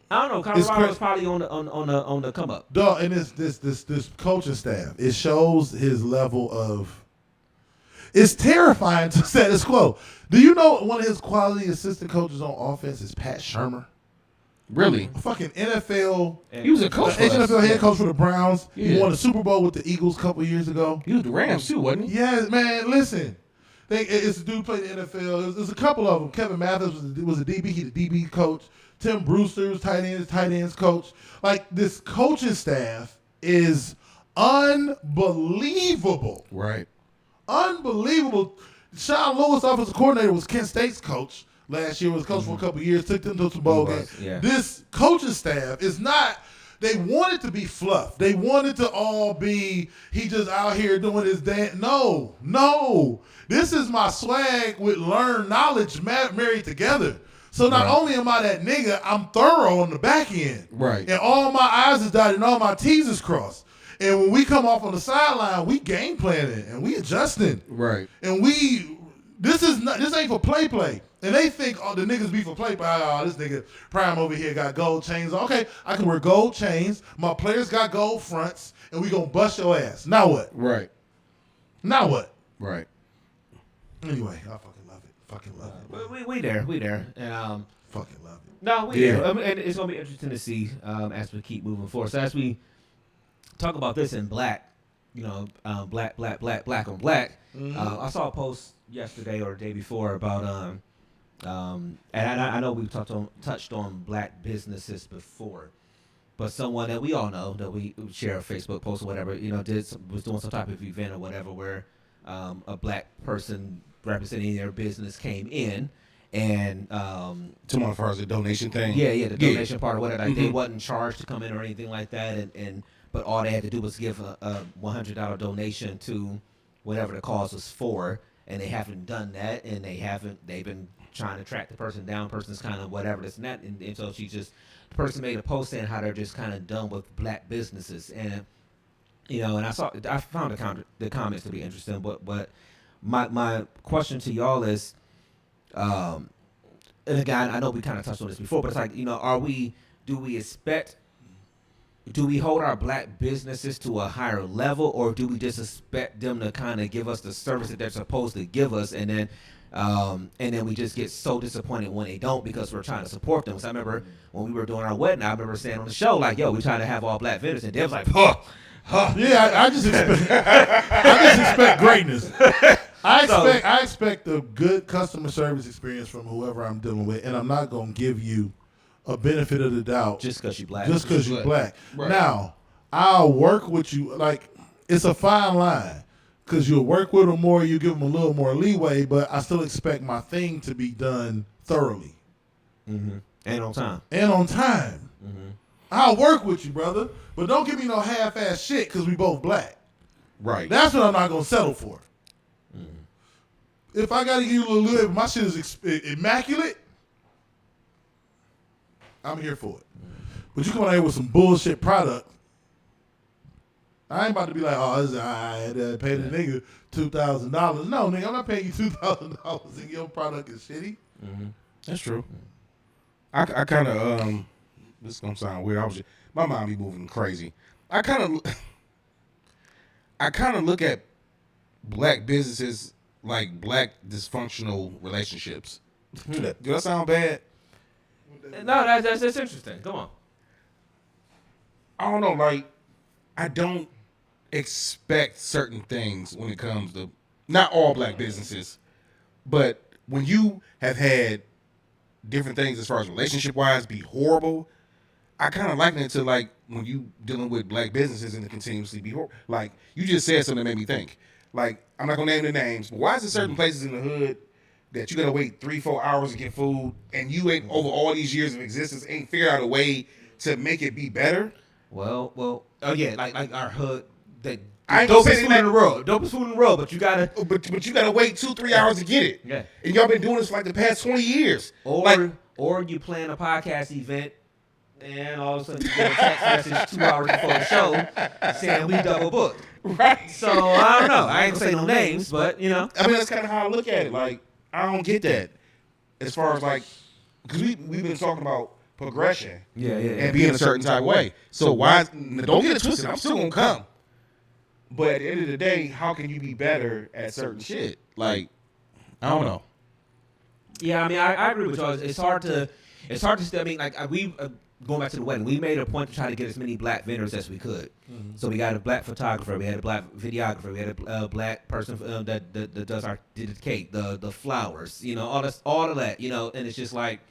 I don't know. Colorado's probably on the come up. Dog, and this coaching staff, it shows his level of. It's terrifying to status quo. Do you know one of his quality assistant coaches on offense is Pat Shurmur? Really? A fucking NFL. He was a coach. NFL head coach for the Browns. Yeah. He won the Super Bowl with the Eagles a couple years ago. He was the Rams too, wasn't he? Yeah, man. Listen. It's a dude played in the NFL. There's a couple of them. Kevin Mathis was a DB. He the DB coach. Tim Brewster was tight ends coach. Like, this coaching staff is unbelievable. Right. Unbelievable. Sean Lewis, offensive coordinator, was Kent State's coach last year. Was coach for a couple years. Took them to some bowl games. Yeah. This coaching staff is not. They wanted to be fluff. They wanted to all be. He just out here doing his dance. No. This is my swag with learned knowledge married together. So not only am I that nigga, I'm thorough on the back end. Right. And all my I's is dotted and all my T's is crossed. And when we come off on the sideline, we game planning and we adjusting. Right. And this ain't for play. And they think the niggas be for play. This nigga Prime over here got gold chains. Okay, I can wear gold chains. My players got gold fronts, and we gonna bust your ass. Now what? Right. Now what? Right. Anyway, I fucking love it. We there. And fucking love it. No, we there. And it's gonna be interesting to see as we keep moving forward. So as we talk about this in black, black on black. I saw a post yesterday or the day before about and I know we've touched on black businesses before, but someone that we all know that we share a Facebook post or whatever, was doing some type of event or whatever where a black person representing their business came in and as far as the donation thing. Yeah, the donation part or whatever. Like they wasn't charged to come in or anything like that, but all they had to do was give a $100 donation to whatever the cause was for, and they haven't done that, and they've been trying to track the person down. Person's kind of whatever this and that, and so the person made a post saying how they're just kind of done with black businesses, and and I found the comments to be interesting, but my question to y'all is, and again, I know we kind of touched on this before, but it's like, do we hold our black businesses to a higher level, or do we just expect them to kind of give us the service that they're supposed to give us, and then we just get so disappointed when they don't because we're trying to support them? Because I remember when we were doing our wedding, I remember saying on the show, like, yo, we're trying to have all black vendors, and Dev's like, Yeah, I just expect greatness. I expect a good customer service experience from whoever I'm dealing with, and I'm not gonna give you a benefit of the doubt just because you're black. Just because you're black. Right. Now, I'll work with you. Like, it's a fine line because you'll work with them more, you give them a little more leeway, but I still expect my thing to be done thoroughly. Mm-hmm. And on time. Mm-hmm. I'll work with you, brother, but don't give me no half-ass shit because we both black. Right. That's what I'm not going to settle for. Mm-hmm. If I got to give you a little bit, my shit is immaculate, I'm here for it. But you come out here with some bullshit product, I ain't about to be like, oh, I had to pay the nigga $2,000. No, nigga, I'm not paying you $2,000 and your product is shitty. Mm-hmm. That's true. I kind of this is gonna sound weird. My mind be moving crazy. I kind of look at black businesses like black dysfunctional relationships. Do that sound bad? No, that's interesting. Come on. I don't know. Like, I don't expect certain things when it comes to not all black businesses, but when you have had different things as far as relationship wise be horrible, I kind of liken it to like when you dealing with black businesses and it continuously be horrible. Like, you just said something that made me think. Like, I'm not gonna name the names, but why is there certain places in the hood that you gotta wait 3-4 hours to get food, and you ain't over all these years of existence ain't figured out a way to make it be better? Well, oh yeah, like our hood, the I ain't gonna dopest say food in the world, dopest food in the world, but you gotta, but you gotta wait 2-3 hours to get it. Yeah. And y'all been doing this for like the past 20 years. or you plan a podcast event, and all of a sudden you get a text message 2 hours before the show saying we double booked. Right. So I don't know. I ain't gonna say no names, but you know. I mean, that's kind of how I look at it. Like, I don't get that. As far as like, because we've been talking about progression, and being a certain type of way. So why? Don't get it twisted. I'm still gonna come. But at the end of the day, how can you be better at certain shit? Like, I don't know. Yeah, I mean, I agree with y'all. It's hard to. I mean, like we going back to the wedding, we made a point to try to get as many black vendors as we could. Mm-hmm. So we got a black photographer, we had a black videographer, we had a black person that does did the cake, the flowers, you know, all of that, you know. And it's just like,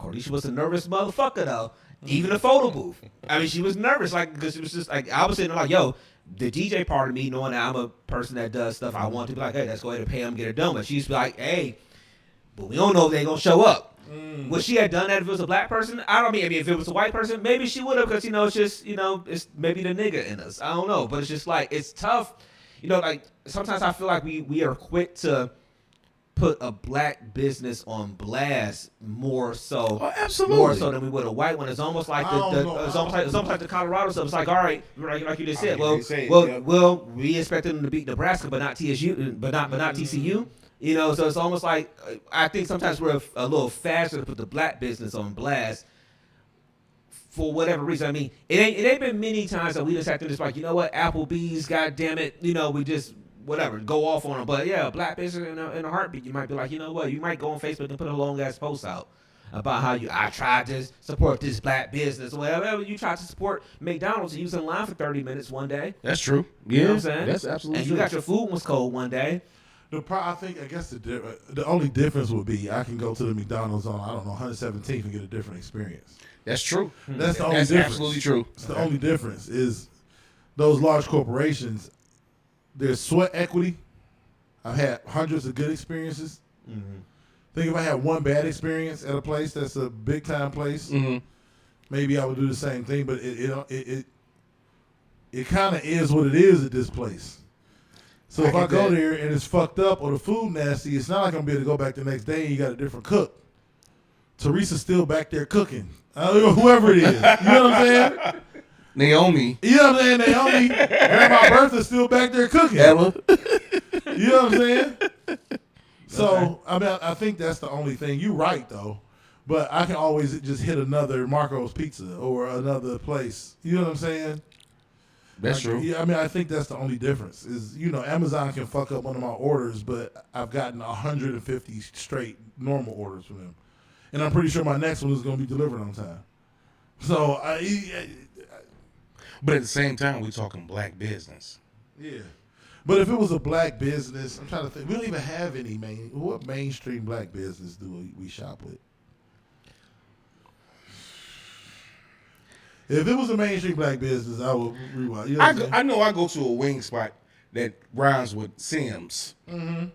Cordeisha was a nervous motherfucker though. Even the photo booth. I mean, she was nervous, like, because it was just like, I was sitting there like, yo, the DJ part of me, knowing that I'm a person that does stuff, I want to be like, hey, let's go ahead and pay them, get it done. But she's like, hey, but we don't know if they're gonna show up. Would she have done that if it was a black person? I don't mean, if it was a white person, maybe she would have, because, you know, it's just, you know, it's maybe the nigga in us. I don't know. But it's just like, it's tough. You know, like, sometimes I feel like we are quick to put a black business on blast more so, more so than we would a white one. It's almost like it's almost like the Colorado stuff. It's like, all right, like you just said, well, we expected them to beat Nebraska, but not TSU, but not TCU. You know, so it's almost like, I think sometimes we're a little faster to put the black business on blast for whatever reason. I mean, it ain't been many times that we just have to just like, you know what, Applebee's, goddamn it, you know, we just whatever go off on them. But yeah, black business in a heartbeat, you might be like, you know what, you might go on Facebook and put a long ass post out about how I tried to support this black business or whatever. You tried to support McDonald's and you was in line for 30 minutes one day. That's true. You know what I'm saying? That's absolutely true. true. And you got your food was cold one day. I guess the only difference would be I can go to the McDonald's on, I don't know, 117th and get a different experience. That's true. That's the only difference. Absolutely true. It's the only difference is those large corporations, there's sweat equity. I've had hundreds of good experiences. Mm-hmm. Think if I had one bad experience at a place that's a big time place, maybe I would do the same thing. But it kind of is what it is at this place. So if I go there and it's fucked up or the food nasty, it's not like I'm gonna be able to go back the next day and you got a different cook. Teresa's still back there cooking. Whoever it is. You know what I'm saying? Naomi. You know what I'm saying? Naomi. Grandma Bertha's still back there cooking. Ella. You know what I'm saying? So, I mean, I think that's the only thing. You're right, though. But I can always just hit another Marco's Pizza or another place. You know what I'm saying? That's true. Yeah, I mean, I think that's the only difference is, you know, Amazon can fuck up one of my orders, but I've gotten 150 straight normal orders from them. And I'm pretty sure my next one is going to be delivered on time. So, but at the same time, we're talking black business. Yeah. But if it was a black business, I'm trying to think. We don't even have any what mainstream black business do we shop with? If it was a mainstream black business, I would rewind. You know I know I go to a wing spot that rhymes with Sims. Mm-hmm.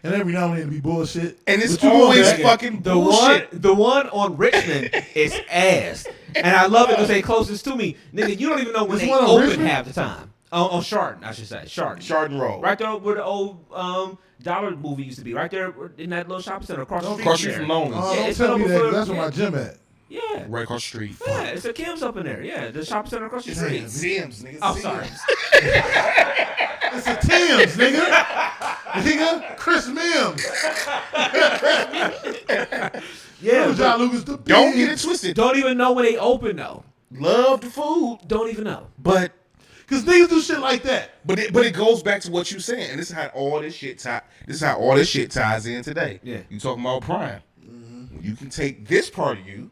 And every now and then it'd be bullshit. And it's always fucking the bullshit. The one on Richmond is ass. And I love it because they closest to me. Nigga, you don't even know when they open Richmond? half the time. On Chardon, I should say. Chardon Road. Right there where the old Dollar movie used to be. Right there in that little shopping center across the street. Across the street from Lonely's. Don't tell me that. That's where my gym at. Yeah. Right across the street. Yeah, it's a Kim's up in there. Yeah, the shopping center across the street. Sims, nigga. Oh, Sims. sorry. It's a Tim's, nigga. Nigga, Chris Mims. Yeah, John Lucas the Don't big. get it twisted. don't even know when they open though. Love the food, Don't even know. but Cause niggas do shit like that. it goes back to what you saying, and this is how all this shit ties in today. Yeah. You talking about Prime? You can take this part of you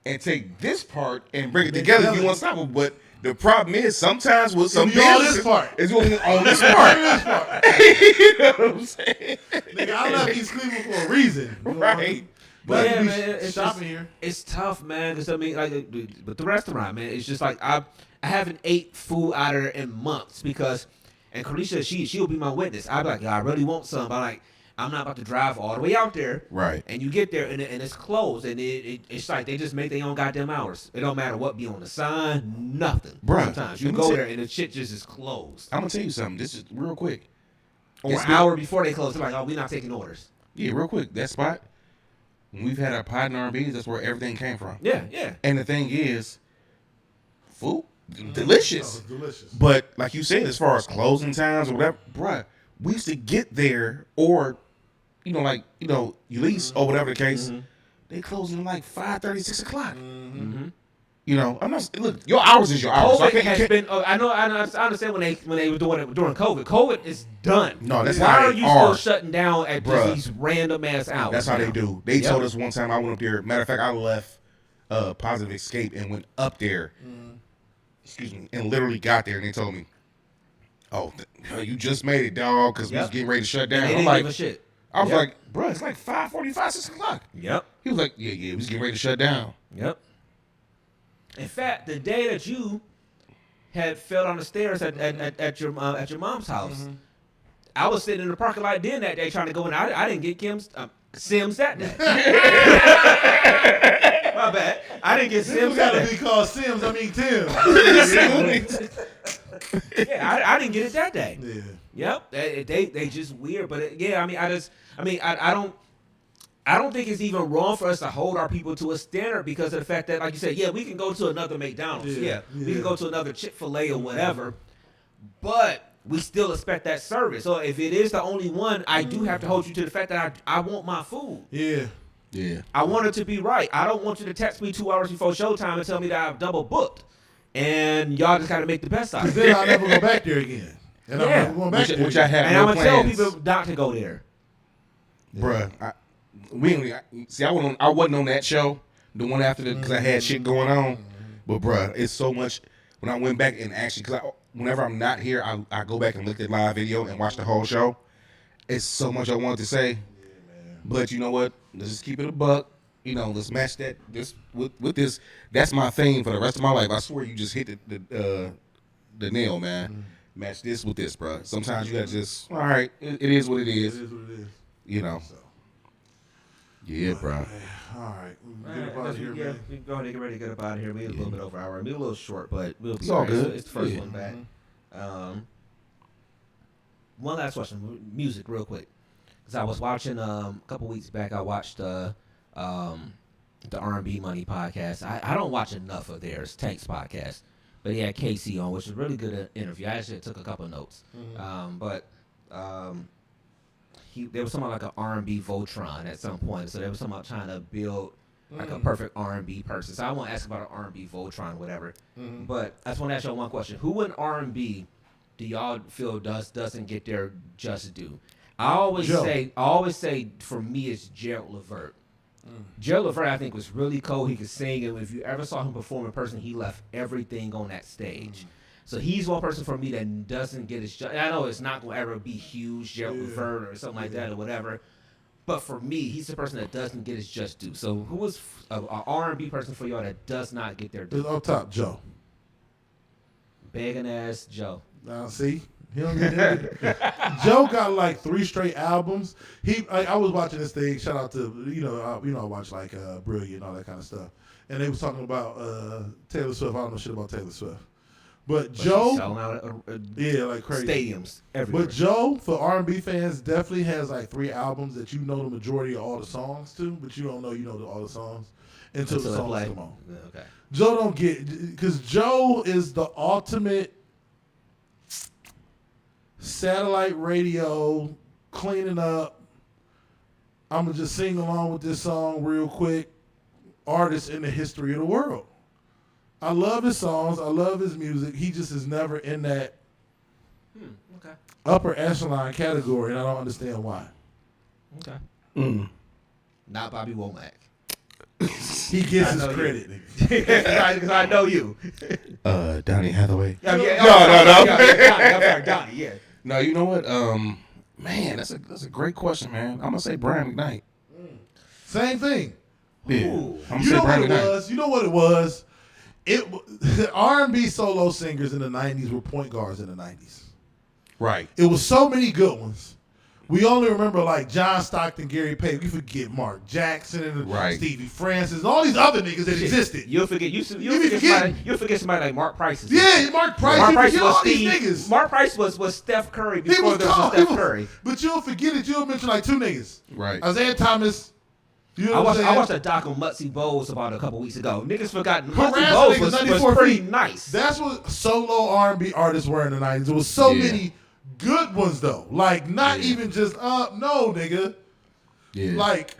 and take this part and bring it together. You unstoppable, but the problem is sometimes with some It'll be on businesses, this part. it's only on this part. You know what I'm saying? Nigga, I left East Cleveland for a reason. You know what I mean? Right. But Yeah, we man, it's shopping just- here. It's tough, man. Cause I mean, like, but the restaurant, man, it's just like I haven't ate food out of there in months because, and Karisha, she'll be my witness. I'd be like, I really want some, but like, I'm not about to drive all the way out there. Right. And you get there and it's closed, and it's like they just make their own goddamn hours. It don't matter what be on the sign, nothing. Bruh, Sometimes you let me go tell- there and the shit just is closed. Oh, I'm gonna tell you something. This is real quick. Or It's an hour before they close, they're like, oh, we're not taking orders. Yeah, real quick. That spot, when we've had our pie and R&B's, that's where everything came from. Yeah, yeah. And the thing is, food, Oh, delicious. it's delicious. But like you said, as far as closing times or whatever, bruh, we used to get there, or Ulysses or whatever the case, they closing like 5:30, 6 o'clock. You know, I'm not. Look, your hours is your hours. So I COVID has can't- been. I understand when they were doing it during COVID. COVID is done. No, that's Why how are they you are. still shutting down at Bruh. just these random ass hours? That's how they now? do. They Yep. told us one time I went up there. Matter of fact, I left Positive Escape and went up there. Excuse me, and literally got there, and they told me, "Oh, you just made it, dog," because we was Yep. getting ready to shut And down. they I'm didn't like, give a shit. I was Yep. like, "Bro, it's like 5:45, 6 o'clock." Yep. He was like, "Yeah, we was getting ready to shut down." Yep. In fact, the day that you had fell down the stairs at your mom's house, I was sitting in the parking lot then that day trying to go in. I didn't get Kim's Sims that day. My bad. I didn't get This Sims gotta that be day. called Sims. I mean Tim. Yeah, I didn't get it that day. Yeah. Yep, they just weird, but I don't think it's even wrong for us to hold our people to a standard because of the fact that, like you said, yeah, we can go to another McDonald's, Yeah, we yeah. can go to another Chick-fil-A or whatever, but we still expect that service. So if it is the only one, I do have to hold you to the fact that I want my food. Yeah. Yeah. I want it to be right. I don't want you to text me 2 hours before showtime and tell me that I've double booked, and y'all just got to make the best out Because of it. then I'll never go back there again. And I'm Yeah. never going back there. Which I again. have And no I'm gonna tell plans. people not to go there. Bruh, I wasn't on that show, the one after because I had shit going on. But bruh, it's so much. When I went back and actually, because whenever I'm not here, I go back and look at live video and watch the whole show. It's so much I wanted to say. But you know what? Let's just keep it a buck. You know, let's match that this with this. That's my theme for the rest of my life. I swear you just hit the nail, man. Match this with this, bruh. Sometimes you gotta just, all right, it is what it It is. is what it is. You know. So, Yeah, bruh. all right. Get up out of here, yeah, man. we can go ahead and get ready to get up out of here. We're a little bit over an hour. We're a little short, but we'll be It's all all right. good. It's the first Yeah. one back. One last question, music, real quick. Because I was watching a couple weeks back. I watched the R&B Money podcast. I don't watch enough of theirs, Tank's podcast, but he had Casey on, which was a really good interview. I actually took a couple notes, there was something like an R&B Voltron at some point. So there was something about trying to build like a perfect R&B person. So I won't ask about an R&B Voltron, whatever. But I just want to ask y'all one question: who in R&B do y'all feel doesn't get their just due? I always say for me it's Gerald Levert. Gerald Levert, I think, was really cold. He could sing, and if you ever saw him perform in person, he left everything on that stage. So he's one person for me that doesn't get his just. I know it's not going to ever be huge, Gerald Levert or something like that or whatever. But for me, he's the person that doesn't get his just due. So who is an R&B person for y'all that does not get their due? It's up top, Joe. Begging ass Joe. Now, see? He don't get that. Joe got like 3 straight albums. I was watching this thing. Shout out to I watch like Brilliant and all that kind of stuff. And they was talking about Taylor Swift. I don't know shit about Taylor Swift, but Joe, She's selling out like crazy stadiums everywhere. But Joe, for R&B fans, definitely has like 3 albums that you know the majority of all the songs to, but you don't know all the songs. until the it songs play. come on. Yeah, okay. Joe don't get, because Joe is the ultimate satellite radio cleaning up. I'm gonna just sing along with this song real quick. Artist in the history of the world. I love his songs. I love his music. He just is never in that Okay. upper echelon category, and I don't understand why. Okay. Not Bobby Womack. He gets his know you. credit. Because I know you. Donnie Hathaway. Yeah, yeah, No. I'm sorry, Donnie, yeah. No, you know what? Man, that's a great question, man. I'm gonna say Brian McKnight. Same thing. Yeah, Ooh. I'm gonna You say know what Brian it McKnight. was? You know what it was? R&B solo singers in the 90s were point guards in the 90s. Right. It was so many good ones. We only remember like John Stockton, Gary Payton. We forget Mark Jackson and Right. Stevie Francis and all these other niggas that existed. You'll forget. be You'll forget somebody like Mark Price. Yeah, Mark Price. Mark You Price forget was all these niggas. Mark Price was Steph Curry He before was there was called. a Steph Curry. But you'll forget it. You'll mention like two niggas. Right. Isaiah Thomas. You know I what I'm saying? watched a doc on Muttsy Bowles about a couple weeks ago. Niggas forgot Harassing Muttsy Bowles niggas, was 94 pretty feet. nice. That's what solo R&B artists were in the 90s. There was so Yeah. many good ones though. Like not even just no nigga. Yeah. Like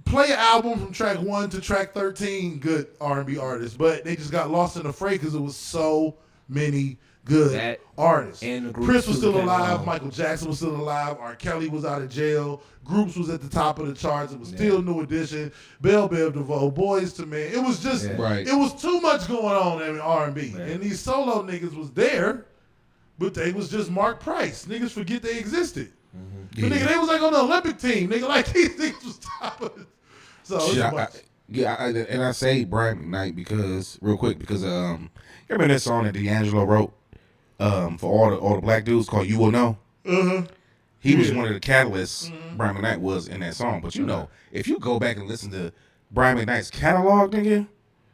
play an album from track 1 to track 13 good R&B artists, but they just got lost in the fray because it was so many good That artists. and the groups Prince was too still came alive. along. Michael Jackson was still alive. R. Kelly was out of jail. Groups was at the top of the charts. It was still New Edition. Bell Biv DeVoe, Boys to Men. It was just, Right. it was too much going on in R&B. And these solo niggas was there, but they was just Mark Price. Niggas forget they existed. But nigga, they was like on the Olympic team. Nigga, like these niggas was top of it. So it's Shit, much. and I say Brian McKnight because real quick because you remember that song that D'Angelo wrote for all the black dudes called "You Will Know." He was one of the catalysts. Brian McKnight was in that song, but you know, if you go back and listen to Brian McKnight's catalog, nigga,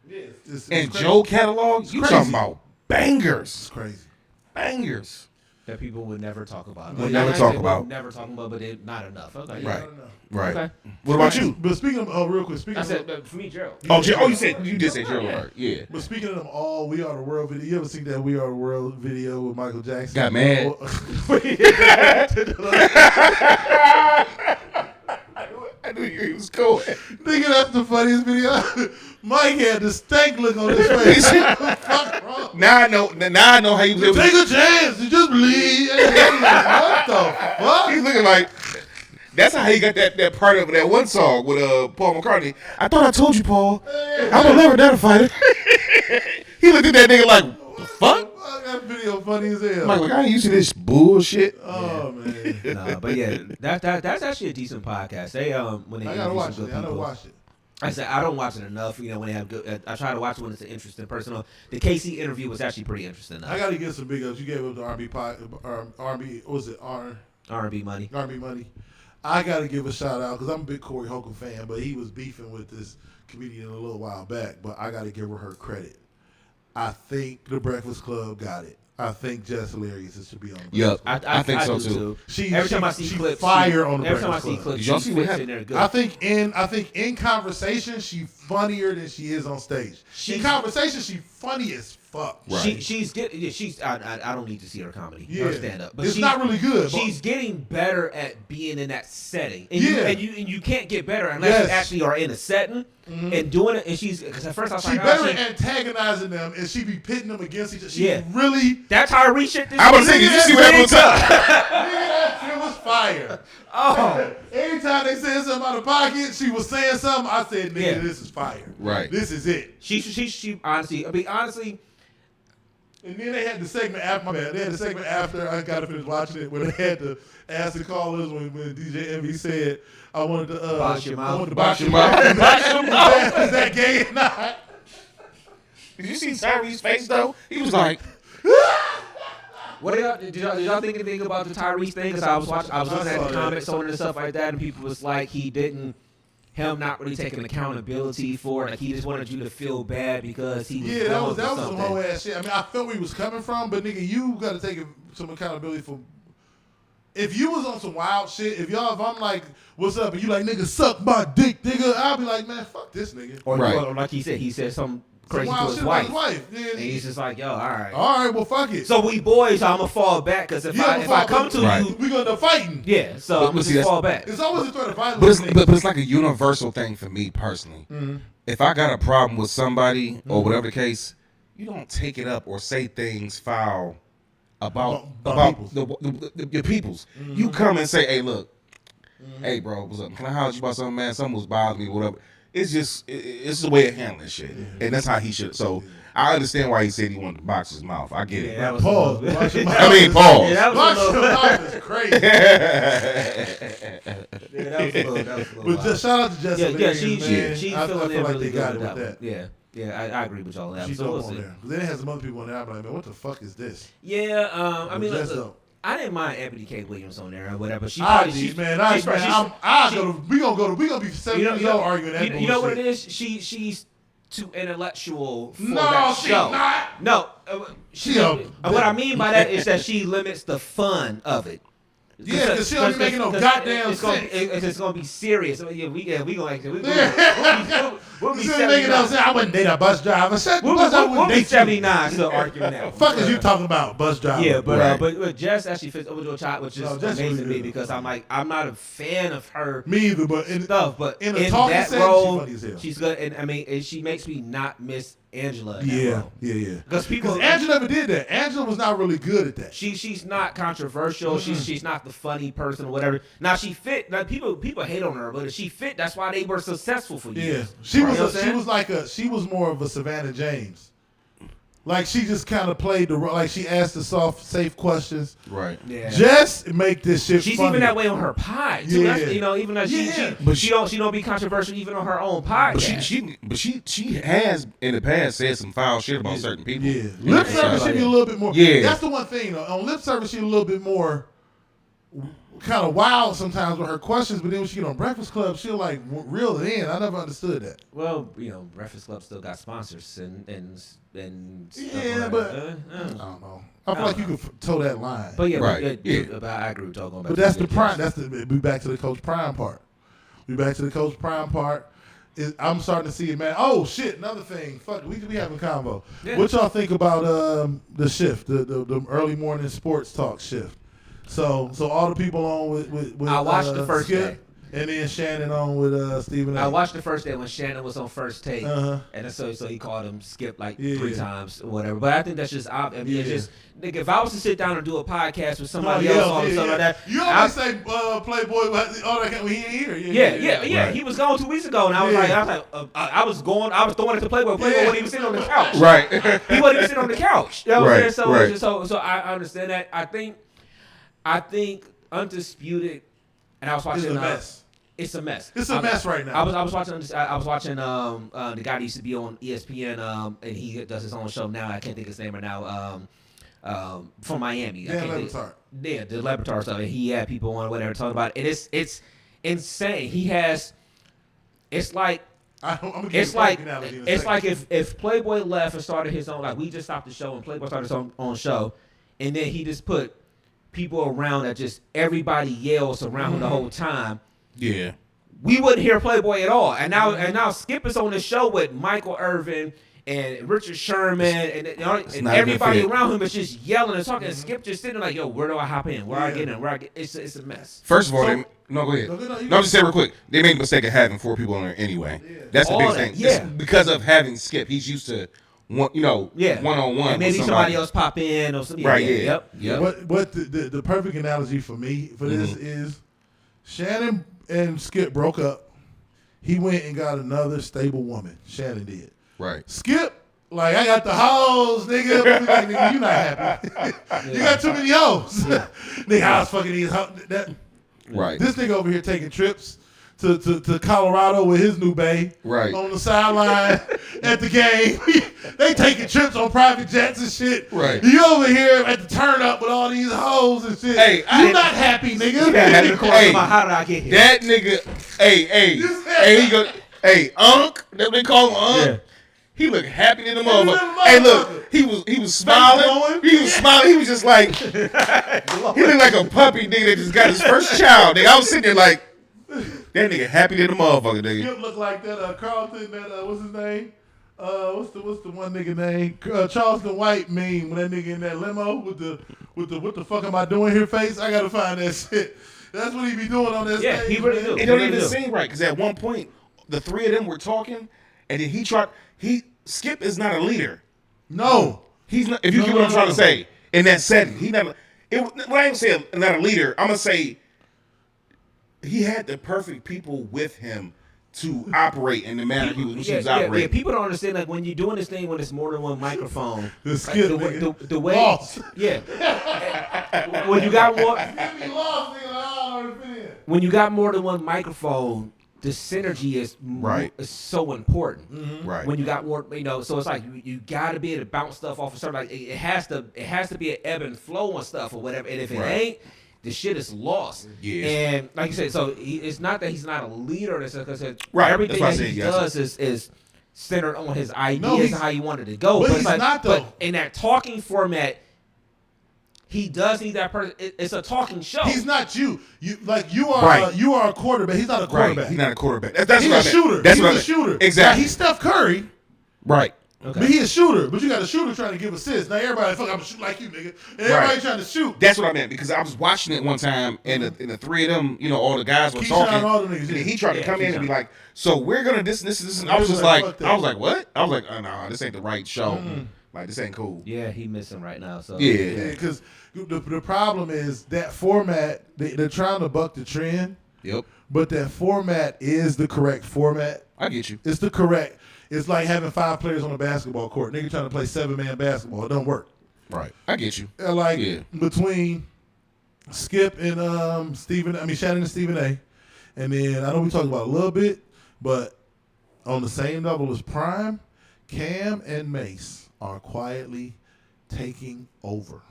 It's and crazy. Joe catalog, you crazy. talking about bangers, It's crazy. bangers. that people would never talk about. Would never talk about. Never talk about, but it not enough. Okay. Right, I don't know. right. Okay. What about you? But speaking of, real quick, speaking I of, said for me, Gerald. Oh, you did say Gerald Hart. Yeah. but speaking of them all, We Are the World video. You ever seen that We Are the World video with Michael Jackson? Got mad. I knew he was cool. Nigga, that's the funniest video. Mike had the stank look on his face. What the fuck wrong? Now I know how you live. Take a chance. You just believe. What the fuck? He's looking like. That's how he got that part of that one song with Paul McCartney. I thought I told you, Paul. I will never identify it. He looked at that nigga like, the fuck? That video funny as hell. Mike, like, I ain't used to this bullshit. Oh, man. No, but yeah, that's actually a decent podcast. They when they I gotta interview watch some it. good I don't people. watch it. I said I don't watch it enough. You know, when they have good. I try to watch it when it's an interesting person. The KC interview was actually pretty interesting. I gotta get some big ups. You gave up the R&B what was it? R&B money. R&B money. I gotta give a shout out because I'm a big Corey Holcomb fan, but he was beefing with this comedian a little while back. But I gotta give her credit. I think the Breakfast Club got it. I think Jess Hilarious should be on the Yup. Breakfast Club. I think so do too. Every time I see clips, fire on the every time I Breakfast see Club. clips, Did y'all she see what fits in happened? there good. I think in conversation she funnier than she is on stage. In conversation she funny as fuck. Right. She's I don't need to see her comedy, Yeah. her stand up, but It's not really good, but- She's getting better at being in that setting, and Yeah. you can't get better unless you Yes. actually are in a setting and doing it. And she's because at first I was She like, better oh, at antagonizing them and she be pitting them against each other. She Yeah. really that's how I reach it. I was saying, did you see what happened with Tuck? that shit was fire. Oh, Anytime they said something out of pocket, she was saying something. I said, "Nigga, Yeah. this is fire. Right. This is it." she honestly. And then they had the segment after. My bad. They had the segment after. I got to finish watching it where they had to ask the callers when DJ Envy said, "I wanted to Box your mouth. I wanted to box your Box mouth." your mouth. Is that gay or not? Did you see Tyrese's face though? He was like, What did y'all think anything about the Tyrese thing? Because I was looking at saw the that. comments on it and stuff like that, and people was like him not really taking accountability for it. Like he just wanted you to feel bad because he was Yeah, that was going some through whole something. ass shit. I mean, I felt where he was coming from, but nigga, you got to take some accountability for. if you was on some wild shit, if I'm like, what's up, and you like, nigga, suck my dick, nigga, I'll be like, man, fuck this nigga. Or, Right. or like he said some crazy to wild his shit wife. about his wife. Yeah, And he's just like, yo, all right. all right, well, fuck it. So we boys, I'm gonna fall back because if I come to Right. you, we gonna end up fighting. yeah. So I'm But see, just that's- fall back. It's always a threat of violence. But it's like a universal thing for me personally. If I got a problem with somebody or whatever the case, you don't take it up or say things foul about your peoples. You come and say, hey, look, hey, bro, what's up? Can I holler at you about something, man? Something was bothering me, whatever. It's just it's the way of handling shit, and that's how he should. So I understand why he said he wanted to box his mouth. I get it. Yeah, that was Pause. a little Watch your bit. mouth. I mean, pause. Yeah, that was Watch a your little. mouth is crazy. Yeah, that was a little. But just shout out to Jessica. Yeah, Marion, she's man. I feeling feel in like really they got good it with with that. that. Yeah, I agree with y'all on that. She's So dope we'll on see. there. Then it has some other people on there. I'm like, man, what the fuck is this? Yeah, I mean, Just look, dope. I didn't mind Ebony K. Williams on there or whatever. She I probably, did, she's, man. she's, We gonna be 7 years old arguing that bullshit. you know what it is? She's too intellectual for No, that she's show. not. No, She a- what I mean by that is that she limits the fun of it. Yeah, because she don't be making no goddamn it's gonna, sense. It's gonna be serious. We gonna we'll be She 79. ain't making no sense. I wouldn't date a bus driver. Shut the bus, I We'll wouldn't be date you. 79 still arguing that. Fuck is you talking about, bus driver? Yeah, but Right. but Jess actually fits over to a child, which is No, Jess amazing to really me good. because I'm not a fan of her Me either, but in, stuff, but in a in talking that setting, role, she funny as hell. she's good, and I mean, and she makes me not miss Angela. In that yeah, role. yeah. Because people, Because Angela never did that. Angela was not really good at that. she's not controversial. She's not the funny person or whatever. Now she fit. Like people hate on her, but if she fit, that's why they were successful for Yeah, years. she You know was. what I'm saying? She was more of a Savannah James. Like she just kind of played the role. Like she asked the soft, safe questions. Right. Yeah. Just make this shit. She's funny. even that way on her pie too. Yeah. That's, even though she don't be controversial even on her own podcast. But she has in the past said some foul shit about certain people. Yeah, lip service should be a little bit more. Yeah. That's the one thing though. On lip service, she's a little bit more kind of wild sometimes with her questions. But then when she get on Breakfast Club, she'll like reel it in. I never understood that. Well, Breakfast Club still got sponsors and stuff Yeah, like but that. I don't know. I feel like you could toe that line. But yeah, Right, but I agree with talking about. But that's the prime. We back to the Coach Prime part. We back to the Coach Prime part. I'm starting to see it, man. Oh shit! Another thing. Fuck, we having convo. Yeah. What y'all think about the shift, the early morning sports talk shift? So all the people on with I watched the first Skip, day. and then Shannon on with Stephen A. I watched the first day when Shannon was on First Take, Uh-huh. and then so he called him Skip like Yeah. 3 times or whatever. But I think that's just I mean, it's Yeah. just nigga. If I was to sit down and do a podcast with Oh, somebody yeah, else or yeah, something like yeah. that, You always say Playboy, but all that we ain't here. yeah. Right. He was gone 2 weeks ago, and I was Yeah. I was throwing it to Playboy. Playboy Yeah. wasn't even sitting on the couch. Right. He wasn't even sitting on the couch. You know what I'm Right, saying? right. So I understand that. I think Undisputed, and I was watching. It's a mess. It's a mess. It's a mess right now. I was watching the guy that used to be on ESPN and he does his own show now. I can't think of his name right now. From Miami. Dan I can't think- Lebatard. Yeah, the Lebatard stuff. And he had people on whatever talking about it. It's insane. He has. It's like. I'm gonna give It's you a like perfect analogy in a it's second. like if Playboy left and started his own, like we just stopped the show and Playboy started his own show, and then he just put people around that just everybody yells around him the whole time. Yeah. We wouldn't hear Playboy at all. And now Skip is on the show with Michael Irvin and Richard Sherman and not a good everybody fit. around him is just yelling and talking. And Skip just sitting there like, yo, where do I hop in? Where I get in? It's a mess. First of all, So- no, go ahead. No, you No, I'm just saying real quick. They made the mistake of having 4 people on there anyway. That's the All biggest that, thing. yeah. It's because of having Skip. He's used to one on one. And maybe somebody else pop in or something. Right, yeah. Yep. What the perfect analogy for me for this is Shannon and Skip broke up. He went and got another stable woman. Shannon did. Right. Skip, like, I got the hoes, nigga. But we like, nigga, you not happy. You got too many hoes. Nigga, I was fucking these hoes. Right. This nigga over here taking trips to Colorado with his new bae. Right. On the sideline at the game. They taking trips on private jets and shit. Right. You over here at the turn up with all these hoes and shit. Hey, you not happy, nigga. Hey, How did I get here? that nigga, hey, he go, hey, Unc, that they call him Unc. He looked happy than the than a motherfucker. Hey, look, motherfucker. he was smiling. glowing. He was smiling. He was just like, he looked like a puppy nigga that just got his first child. Nigga, I was sitting there like, that nigga happy than the motherfucker, nigga. Skip looked like that Carlton, that what's his name? What's the one nigga name? Charleston White meme when that nigga in that limo with the what the fuck am I doing here face? I gotta find that shit. That's what he be doing on that stage. he really man. do. It don't even seem right because at one point the three of them were talking, and then Skip is not a leader. No. He's not. If you get what I'm trying to say, in that setting, he never. When I ain't say not a leader, I'm gonna say he had the perfect people with him to operate in the manner he was operating. Yeah, people don't understand like when you're doing this thing when it's more than one microphone. Skip, the way, lost. yeah. When you got more, Skip be lost, nigga. I don't fit in. when you got more than one microphone, the synergy is is so important. Mm-hmm. Right. When you got more, so it's like you got to be able to bounce stuff off of something. Like it has to be an ebb and flow on stuff or whatever. And if it ain't, the shit is lost. Yeah. And like you said, so it's not that he's not a leader. It's because Right. everything That's that what I he said, does is centered on his ideas he's- and how he wanted to go. but it's he's like, not, though. But in that talking format, he does need that person. It's a talking show. He's not you. You are Right. You are a quarterback. He's not a quarterback. Right. He's not a quarterback. That's He's what a I meant. shooter. That's He's what I a meant. shooter. Exactly. Now, he's Steph Curry, Right. Okay. but he's a shooter. But you got a shooter trying to give assists. Now everybody fuck, I'm shoot like you, nigga. And everybody trying to shoot. That's what I meant because I was watching it one time and the three of them, all the guys were Keyshawn, talking. all the niggas, and yeah. he tried to come in and be Keyshawn. like, "So we're gonna this and I was just Like, like, fuck that. I was like, what? I was like, oh, no, this ain't the right show. Like this ain't cool. Yeah, he missing right now. So Yeah. Because the problem is that format, they're trying to buck the trend, Yep. but that format is the correct format. I get you. It's the correct. It's like having 5 players on a basketball court. Nigga trying to play 7-man basketball. It don't work. Right. I get you. Like Yeah. between Skip and Shannon and Stephen A. And then I know we talked about it a little bit, but on the same level as Prime, Cam and Mace are quietly taking over.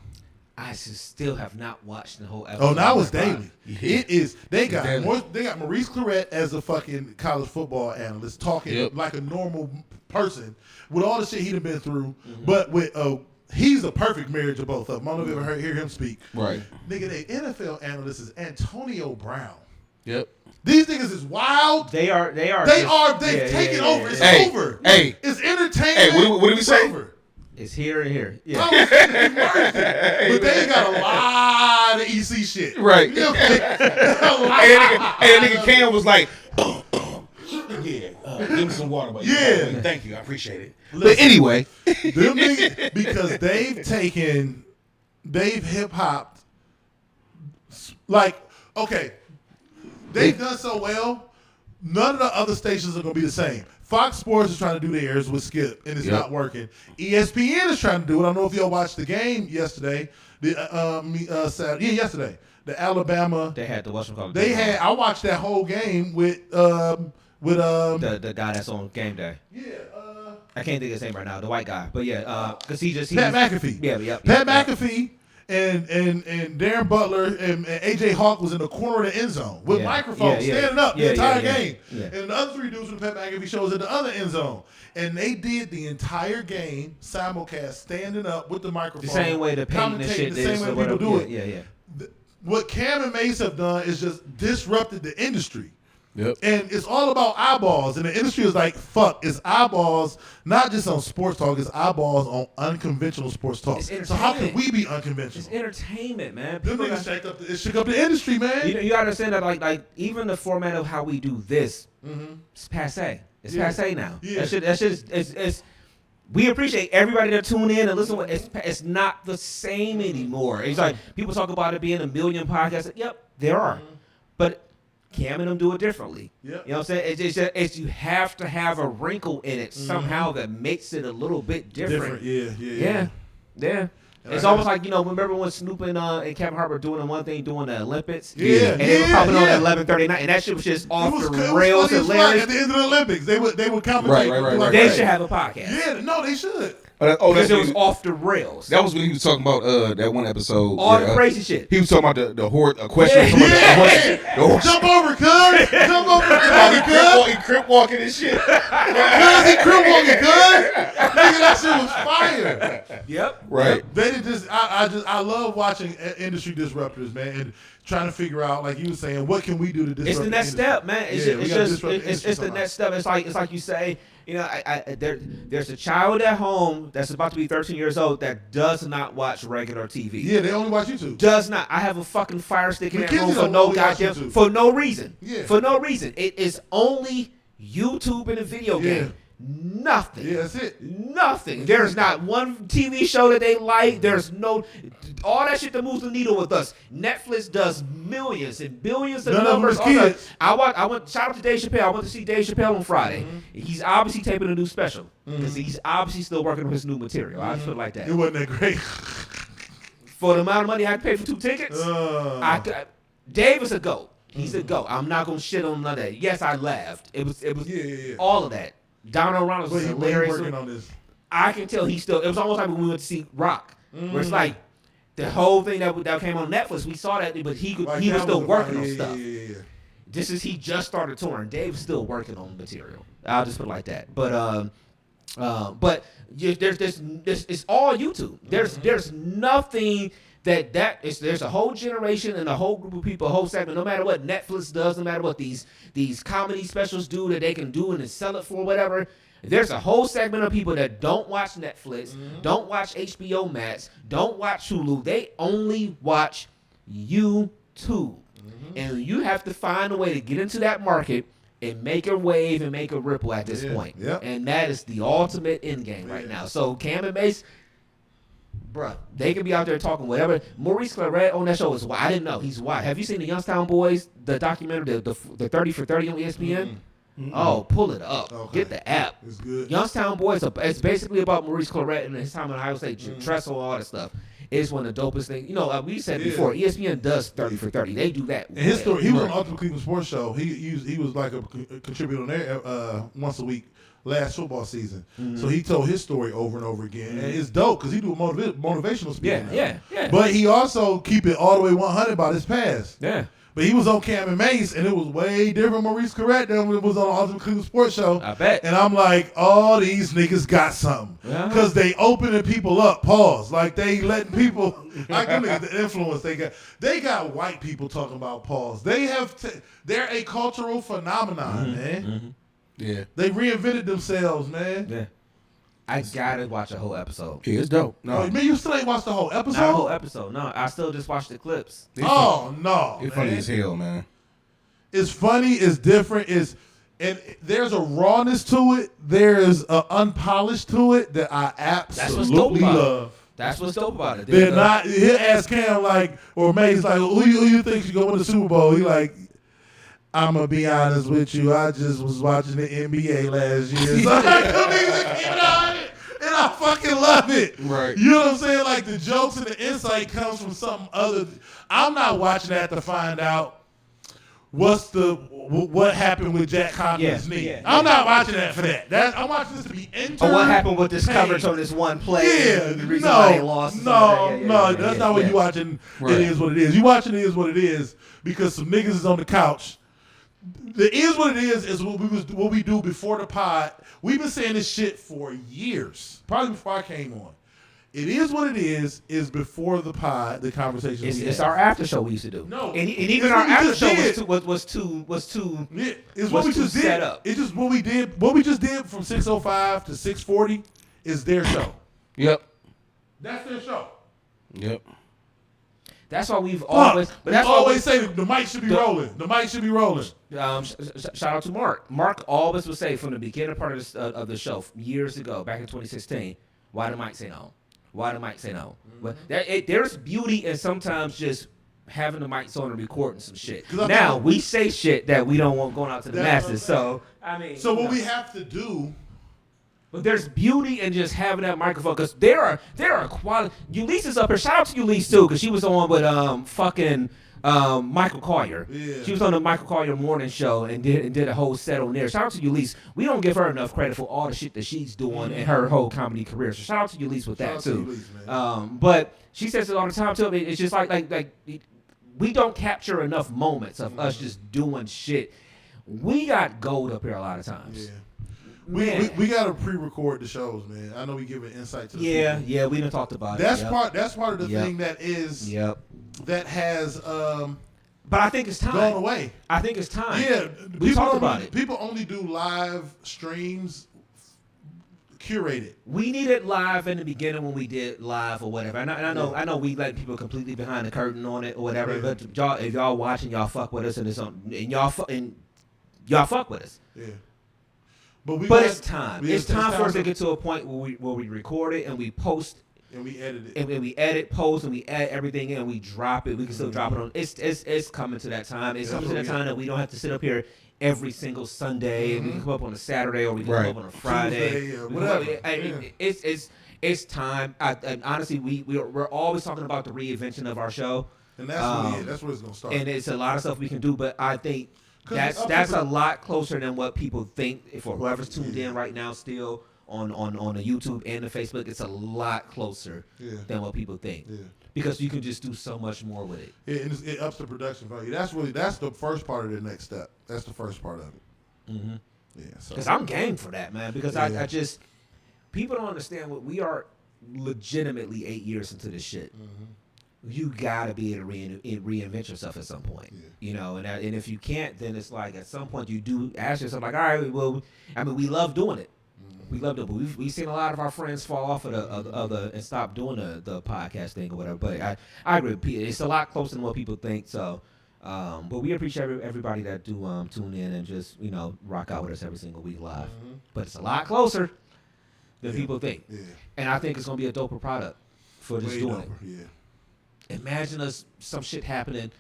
I still have not watched the whole episode. Oh, now it's of Prime. daily. It is. They got daily. They got Maurice Clarett as a fucking college football analyst talking like a normal person with all the shit he'd have been through, but with he's a perfect marriage of both of them. I don't know if you ever hear him speak. Right. Nigga, the NFL analyst is Antonio Brown. Yep. These niggas is wild. They've Taken over. It's Hey, over. hey. It's entertainment. Hey, what did we It's say? over. It's here and here. Yeah. Oh, it's worth it. But they got a lot of EC shit. Right. You know what I'm saying? A lot. Hey, that nigga Cam was like, yeah, give me some water, buddy. Yeah. Thank you, I appreciate it. Listen, But anyway, them niggas, because they've hip hopped, like, okay, they've done so well, none of the other stations are going to be the same. Fox Sports is trying to do theirs with Skip, and it's not working. ESPN is trying to do it. I don't know if y'all watched the game yesterday. Saturday. Yeah, yesterday. The Alabama. They had the whatchamacallit. They had. I watched that whole game with the guy that's on game day. yeah. I can't think of his name right now. The white guy, but yeah, because Pat McAfee. Yeah. Pat McAfee and Darren Butler and AJ Hawk was in the corner of the end zone with microphones standing up the entire game. Yeah. And the other 3 dudes from Pat McAfee shows at the other end zone. And they did the entire game simulcast standing up with the microphone. The same way the painting and shit the same way people do it. Yeah. What Cam and Mace have done is just disrupted the industry. yep. And it's all about eyeballs. And the industry is like, fuck, it's eyeballs, not just on sports talk, it's eyeballs on unconventional sports talk. It's So how can entertainment. we be It's unconventional? entertainment, man. Them People niggas got- shook up the industry, man. you gotta understand that, like even the format of how we do this, it's passe. It's passe now. Yeah. That shit is. We appreciate everybody that tune in and listen. It's not the same anymore. It's like people talk about it being a million podcasts. Yep, there are, but Cam and them do it differently. Yep. You know what I'm saying? It's you have to have a wrinkle in it somehow that makes it a little bit different. Yeah. It's almost like, remember when Snoop and Kevin Hart were doing the one thing during the Olympics? Yeah, And they were yeah, popping on yeah. at 11:30 night, and that shit was just off It was the rails funny and as fuck. hilarious. At the end of the Olympics, they would commentate. Right. like They that. should have a podcast. Yeah, no, they should. because it was off the rails. That was when he was talking about that one episode. All the crazy shit. He was talking about the horse, a question. Yeah. The horse. Jump over, cuz. Jump over the cuz. He crip walking and shit. Cuz he crip walking, cuz. Nigga, that shit was fire. Yep. Right. They did just. I love watching industry disruptors, man, and trying to figure out, like you were saying, what can we do to disrupt? It's the next step, man. It's the next step. It's like you say. You know, there's a child at home that's about to be 13 years old that does not watch regular TV. Yeah, they only watch YouTube. Does not. I have a fucking Fire Stick in that room McKenzie for no reason. Yeah. For no reason. It is only YouTube and a video game. Nothing. Yeah, that's it. Nothing. There's not one TV show that they like. There's no all that shit that moves the needle with us. Netflix does millions and billions of numbers. Kids. I went. Shout out to Dave Chappelle. I went to see Dave Chappelle on Friday. Mm-hmm. He's obviously taping a new special because he's obviously still working on his new material. I feel like that. It wasn't that great. For the amount of money I had to pay for 2 tickets, Dave is a GOAT. He's a GOAT. I'm not gonna shit on none of that. Yes, I laughed. It was all of that. Donald Ronalds was hilarious. Working on this. I can tell he's still. It was almost like when we went to see Rock, where it's like the whole thing that came on Netflix. We saw that, but he was still working on stuff. This is he just started touring. Dave's still working on material. I'll just put it like that. But there's this. It's all YouTube. There's nothing. There's a whole generation and a whole group of people, a whole segment, no matter what Netflix does, no matter what these comedy specials do that they can do and sell it for whatever, there's a whole segment of people that don't watch Netflix, don't watch HBO Max, don't watch Hulu. They only watch YouTube. And you have to find a way to get into that market and make a wave and make a ripple at this point. Yep. And that is the ultimate end game right now. So Cam and Mace, bruh, they can be out there talking whatever. Maurice Claret on that show is white. I didn't know he's white. Have you seen the Youngstown Boys, the documentary, the 30 for 30 on ESPN? Oh, pull it up. Okay. Get the app. It's good. Youngstown Boys, it's basically about Maurice Claret and his time in Ohio State, Tressel, all that stuff. It's one of the dopest things. You know, we said before, ESPN does 30 for 30. They do that. And his story, he was on Ultimate Cleveland Sports Show. He was like a contributor on there once a week last football season. So he told his story over and over again. And it's dope because he do motivational speaking. Yeah. But he also keep it all the way 100 about his past. Yeah. But he was on Cam and Mace, and it was way different Maurice Claret than when it was on Ultimate Cleveland Sports Show. I bet. And I'm like, all these niggas got something. Because they opening people up, pause. Like they letting people, like them niggas, the influence they got. They got white people talking about pause. They're a cultural phenomenon, man. Yeah. They reinvented themselves, man. Yeah. I gotta watch a whole episode. Yeah, it's dope. No. Oh, man, you still ain't watched the whole episode? Not a whole episode. No, I still just watched the clips. Oh, no. It's funny as hell, man. It's funny. It's different. And there's a rawness to it. There's an unpolished to it that I absolutely love. That's what's dope about it. They're not. He'll ask Cam or Mace who you think should go win the Super Bowl? He like, I'm gonna be honest with you. I just was watching the NBA last year. So and I fucking love it. Right. You know what I'm saying? Like the jokes and the insight comes from something other. I'm not watching that to find out what happened with Jack Conkling's knee. Yeah. I'm not watching that for that. I'm watching this to be entertained. Or what happened with this coverage on this one play? Yeah, the reason why they lost. That's not what you watching. Right. It is what it is. You watching it is what it is because some niggas is on the couch. The is what it is what we do before the pod. We've been saying this shit for years, probably before I came on. It is what it is before the pod, the conversation. It's our after show we used to do. No, and even our after show was too yeah, it's what we just did. Set up. It's just what we did. What we just did from 6:05 to 6:40 is their show. Yep. That's their show. Yep. That's why we've always. But that's always say the mic should be rolling. The mic should be rolling. Shout out to Mark. Mark always would say from the beginning part of the show years ago, back in 2016, why the mic say no? Why the mic say no? But there's beauty in sometimes just having the mics on and recording some shit. Now we say shit that we don't want going out to the masses. So I mean, what we have to do. But there's beauty in just having that microphone because there are quality. Ulysses up here. Shout out to Ulysses too because she was on with Michael Collier. Yeah. She was on the Michael Collier morning show and did a whole set on there. Shout out to Ulysses. We don't give her enough credit for all the shit that she's doing in her whole comedy career. So shout out to Ulysses with that too. Ulysses, man. But she says it all the time too. I mean, it's just like we don't capture enough moments of us just doing shit. We got gold up here a lot of times. Yeah. Man. We gotta pre-record the shows, man. I know we give an insight to the people. Yeah, we done talked about That's it. That's part of the Yep. thing that is Yep. that has But I think it's time. gone away. I think it's time. Yeah, We talked about it. People only do live streams curated. We needed live in the beginning when we did live or whatever. And I know we let people completely behind the curtain on it or whatever. Yeah. But y'all, if y'all watching, y'all fuck with us and it's on, and y'all fuck with us. Yeah. But it's time. It's time for us to get to a point where we record it and we post and we edit it. and we edit, post, and we add everything in. And we drop it. We can still drop it on. It's coming to that time. It's coming to that time that we don't have to sit up here every single Sunday. And we can come up on a Saturday or we can come up on a Friday. Tuesday, whatever. It's time. And honestly, we're always talking about the reinvention of our show. And that's where it's gonna start. And it's a lot of stuff we can do, but I think that's a lot closer than what people think. For whoever's tuned in right now, still on the YouTube and the Facebook, it's a lot closer than what people think. Yeah. Because you can just do so much more with it. It ups the production value. That's the first part of the next step. That's the first part of it. Mm-hmm. Yeah. Because I'm game for that, man. Because I just people don't understand what we are. Legitimately 8 years into this shit. Mm-hmm. You gotta be able to reinvent yourself at some point, you know. And if you can't, then it's like at some point you do ask yourself, like, all right, well, I mean, we love doing it, we love it, but we've seen a lot of our friends fall off of the and stop doing the podcast thing or whatever. But I agree with Pete. It's a lot closer than what people think. So, but we appreciate everybody that do tune in and just rock out with us every single week live. Mm-hmm. But it's a lot closer than people think, and I think it's gonna be a doper product for just doing it. Yeah. Imagine some shit happening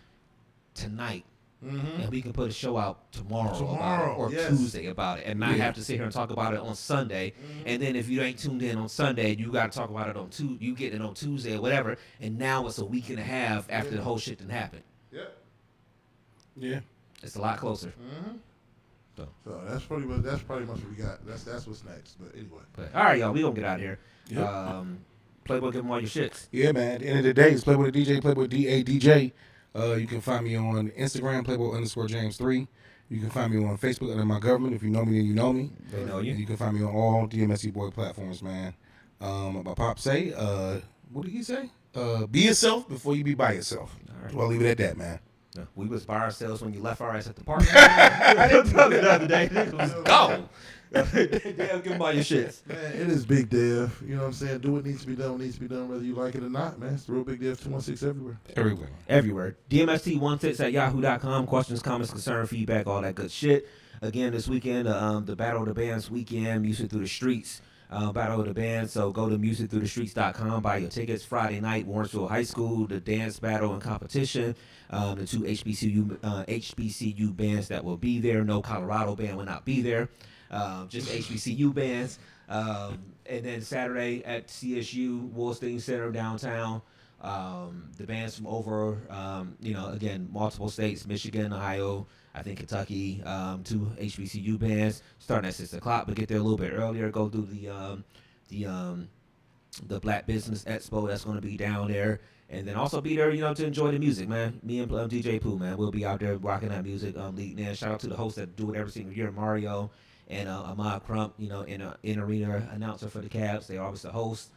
tonight, and we can put a show out tomorrow about it, or Tuesday about it, and not have to sit here and talk about it on Sunday. And then if you ain't tuned in on Sunday, you got to talk about it on Tuesday. You get it on Tuesday or whatever, and now it's a week and a half after the whole shit didn't happen. Yeah. It's a lot closer. So that's probably much what we got. That's what's next. But anyway. But, all right, y'all, we gonna get out of here. Yep. Playboy, give them all your shits. Yeah, man. At the end of the day, it's Playboy the DJ, Playboy DADJ. You can find me on Instagram, Playboy_James3. You can find me on Facebook under my government. If you know me, then you know me. They know you. And you can find me on all DMST Boy platforms, man. My pop say, what did he say? Be yourself before you be by yourself. All right. So I'll leave it at that, man. Yeah. We was by ourselves when you left our ass at the park. I didn't tell you the other day. It was gone. Damn, give them all your shits. Man, it is Big Dev. You know what I'm saying? Do what needs to be done, whether you like it or not, man. It's the real Big Dev 216 everywhere. Everywhere. DMST16@yahoo.com. Questions, comments, concern, feedback, all that good shit. Again, this weekend, the Battle of the Bands weekend, Music Through the Streets. Battle of the Bands. So go to musicthroughthestreets.com, buy your tickets. Friday night, Warrensville High School, the dance battle and competition. The two HBCU bands that will be there. No Colorado band will not be there. Just HBCU bands. And then Saturday at CSU, Wolstein Center downtown. The bands from over, again, multiple states, Michigan, Ohio, I think Kentucky, two HBCU bands starting at 6 o'clock, but get there a little bit earlier. Go do the Black Business Expo that's going to be down there. And then also be there, to enjoy the music, man. Me and DJ Pooh, man, we'll be out there rocking that music, leading in. Shout out to the hosts that do it every single year, Mario and Ahmad Crump, in-arena announcer for the Cavs. They're always the host.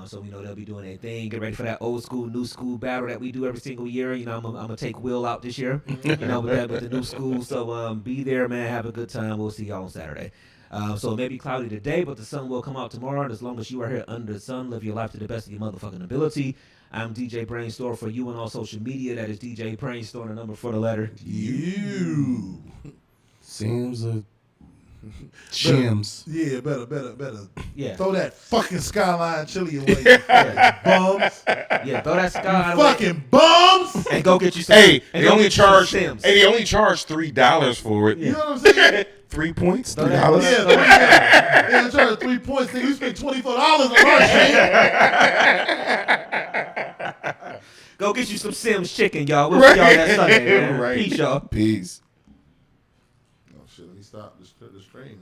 So we know they'll be doing their thing. Get ready for that old school, new school battle that we do every single year. I'm gonna take Will out this year, with the new school. So be there, man. Have a good time. We'll see y'all on Saturday. So it may be cloudy today, but the sun will come out tomorrow. And as long as you are here under the sun, live your life to the best of your motherfucking ability. I'm DJ Brainstorm for you on all social media. That is DJ Brainstorm, the number for the letter U. Seems a Shims. Yeah, better. Yeah. Throw that fucking Skyline chili away, bums. Yeah, throw that Skyline fucking away. Bums. And go get you some. Hey, and they only charge Sims. $3 for it. You know what I'm saying? 3 points, $3. Yeah, I charge 3 points. You spent $24 on our shit. Go get you some Sims chicken, y'all. We'll see y'all that Sunday, man. Right. Peace, y'all. Peace. Oh shit! Let me stop the stream.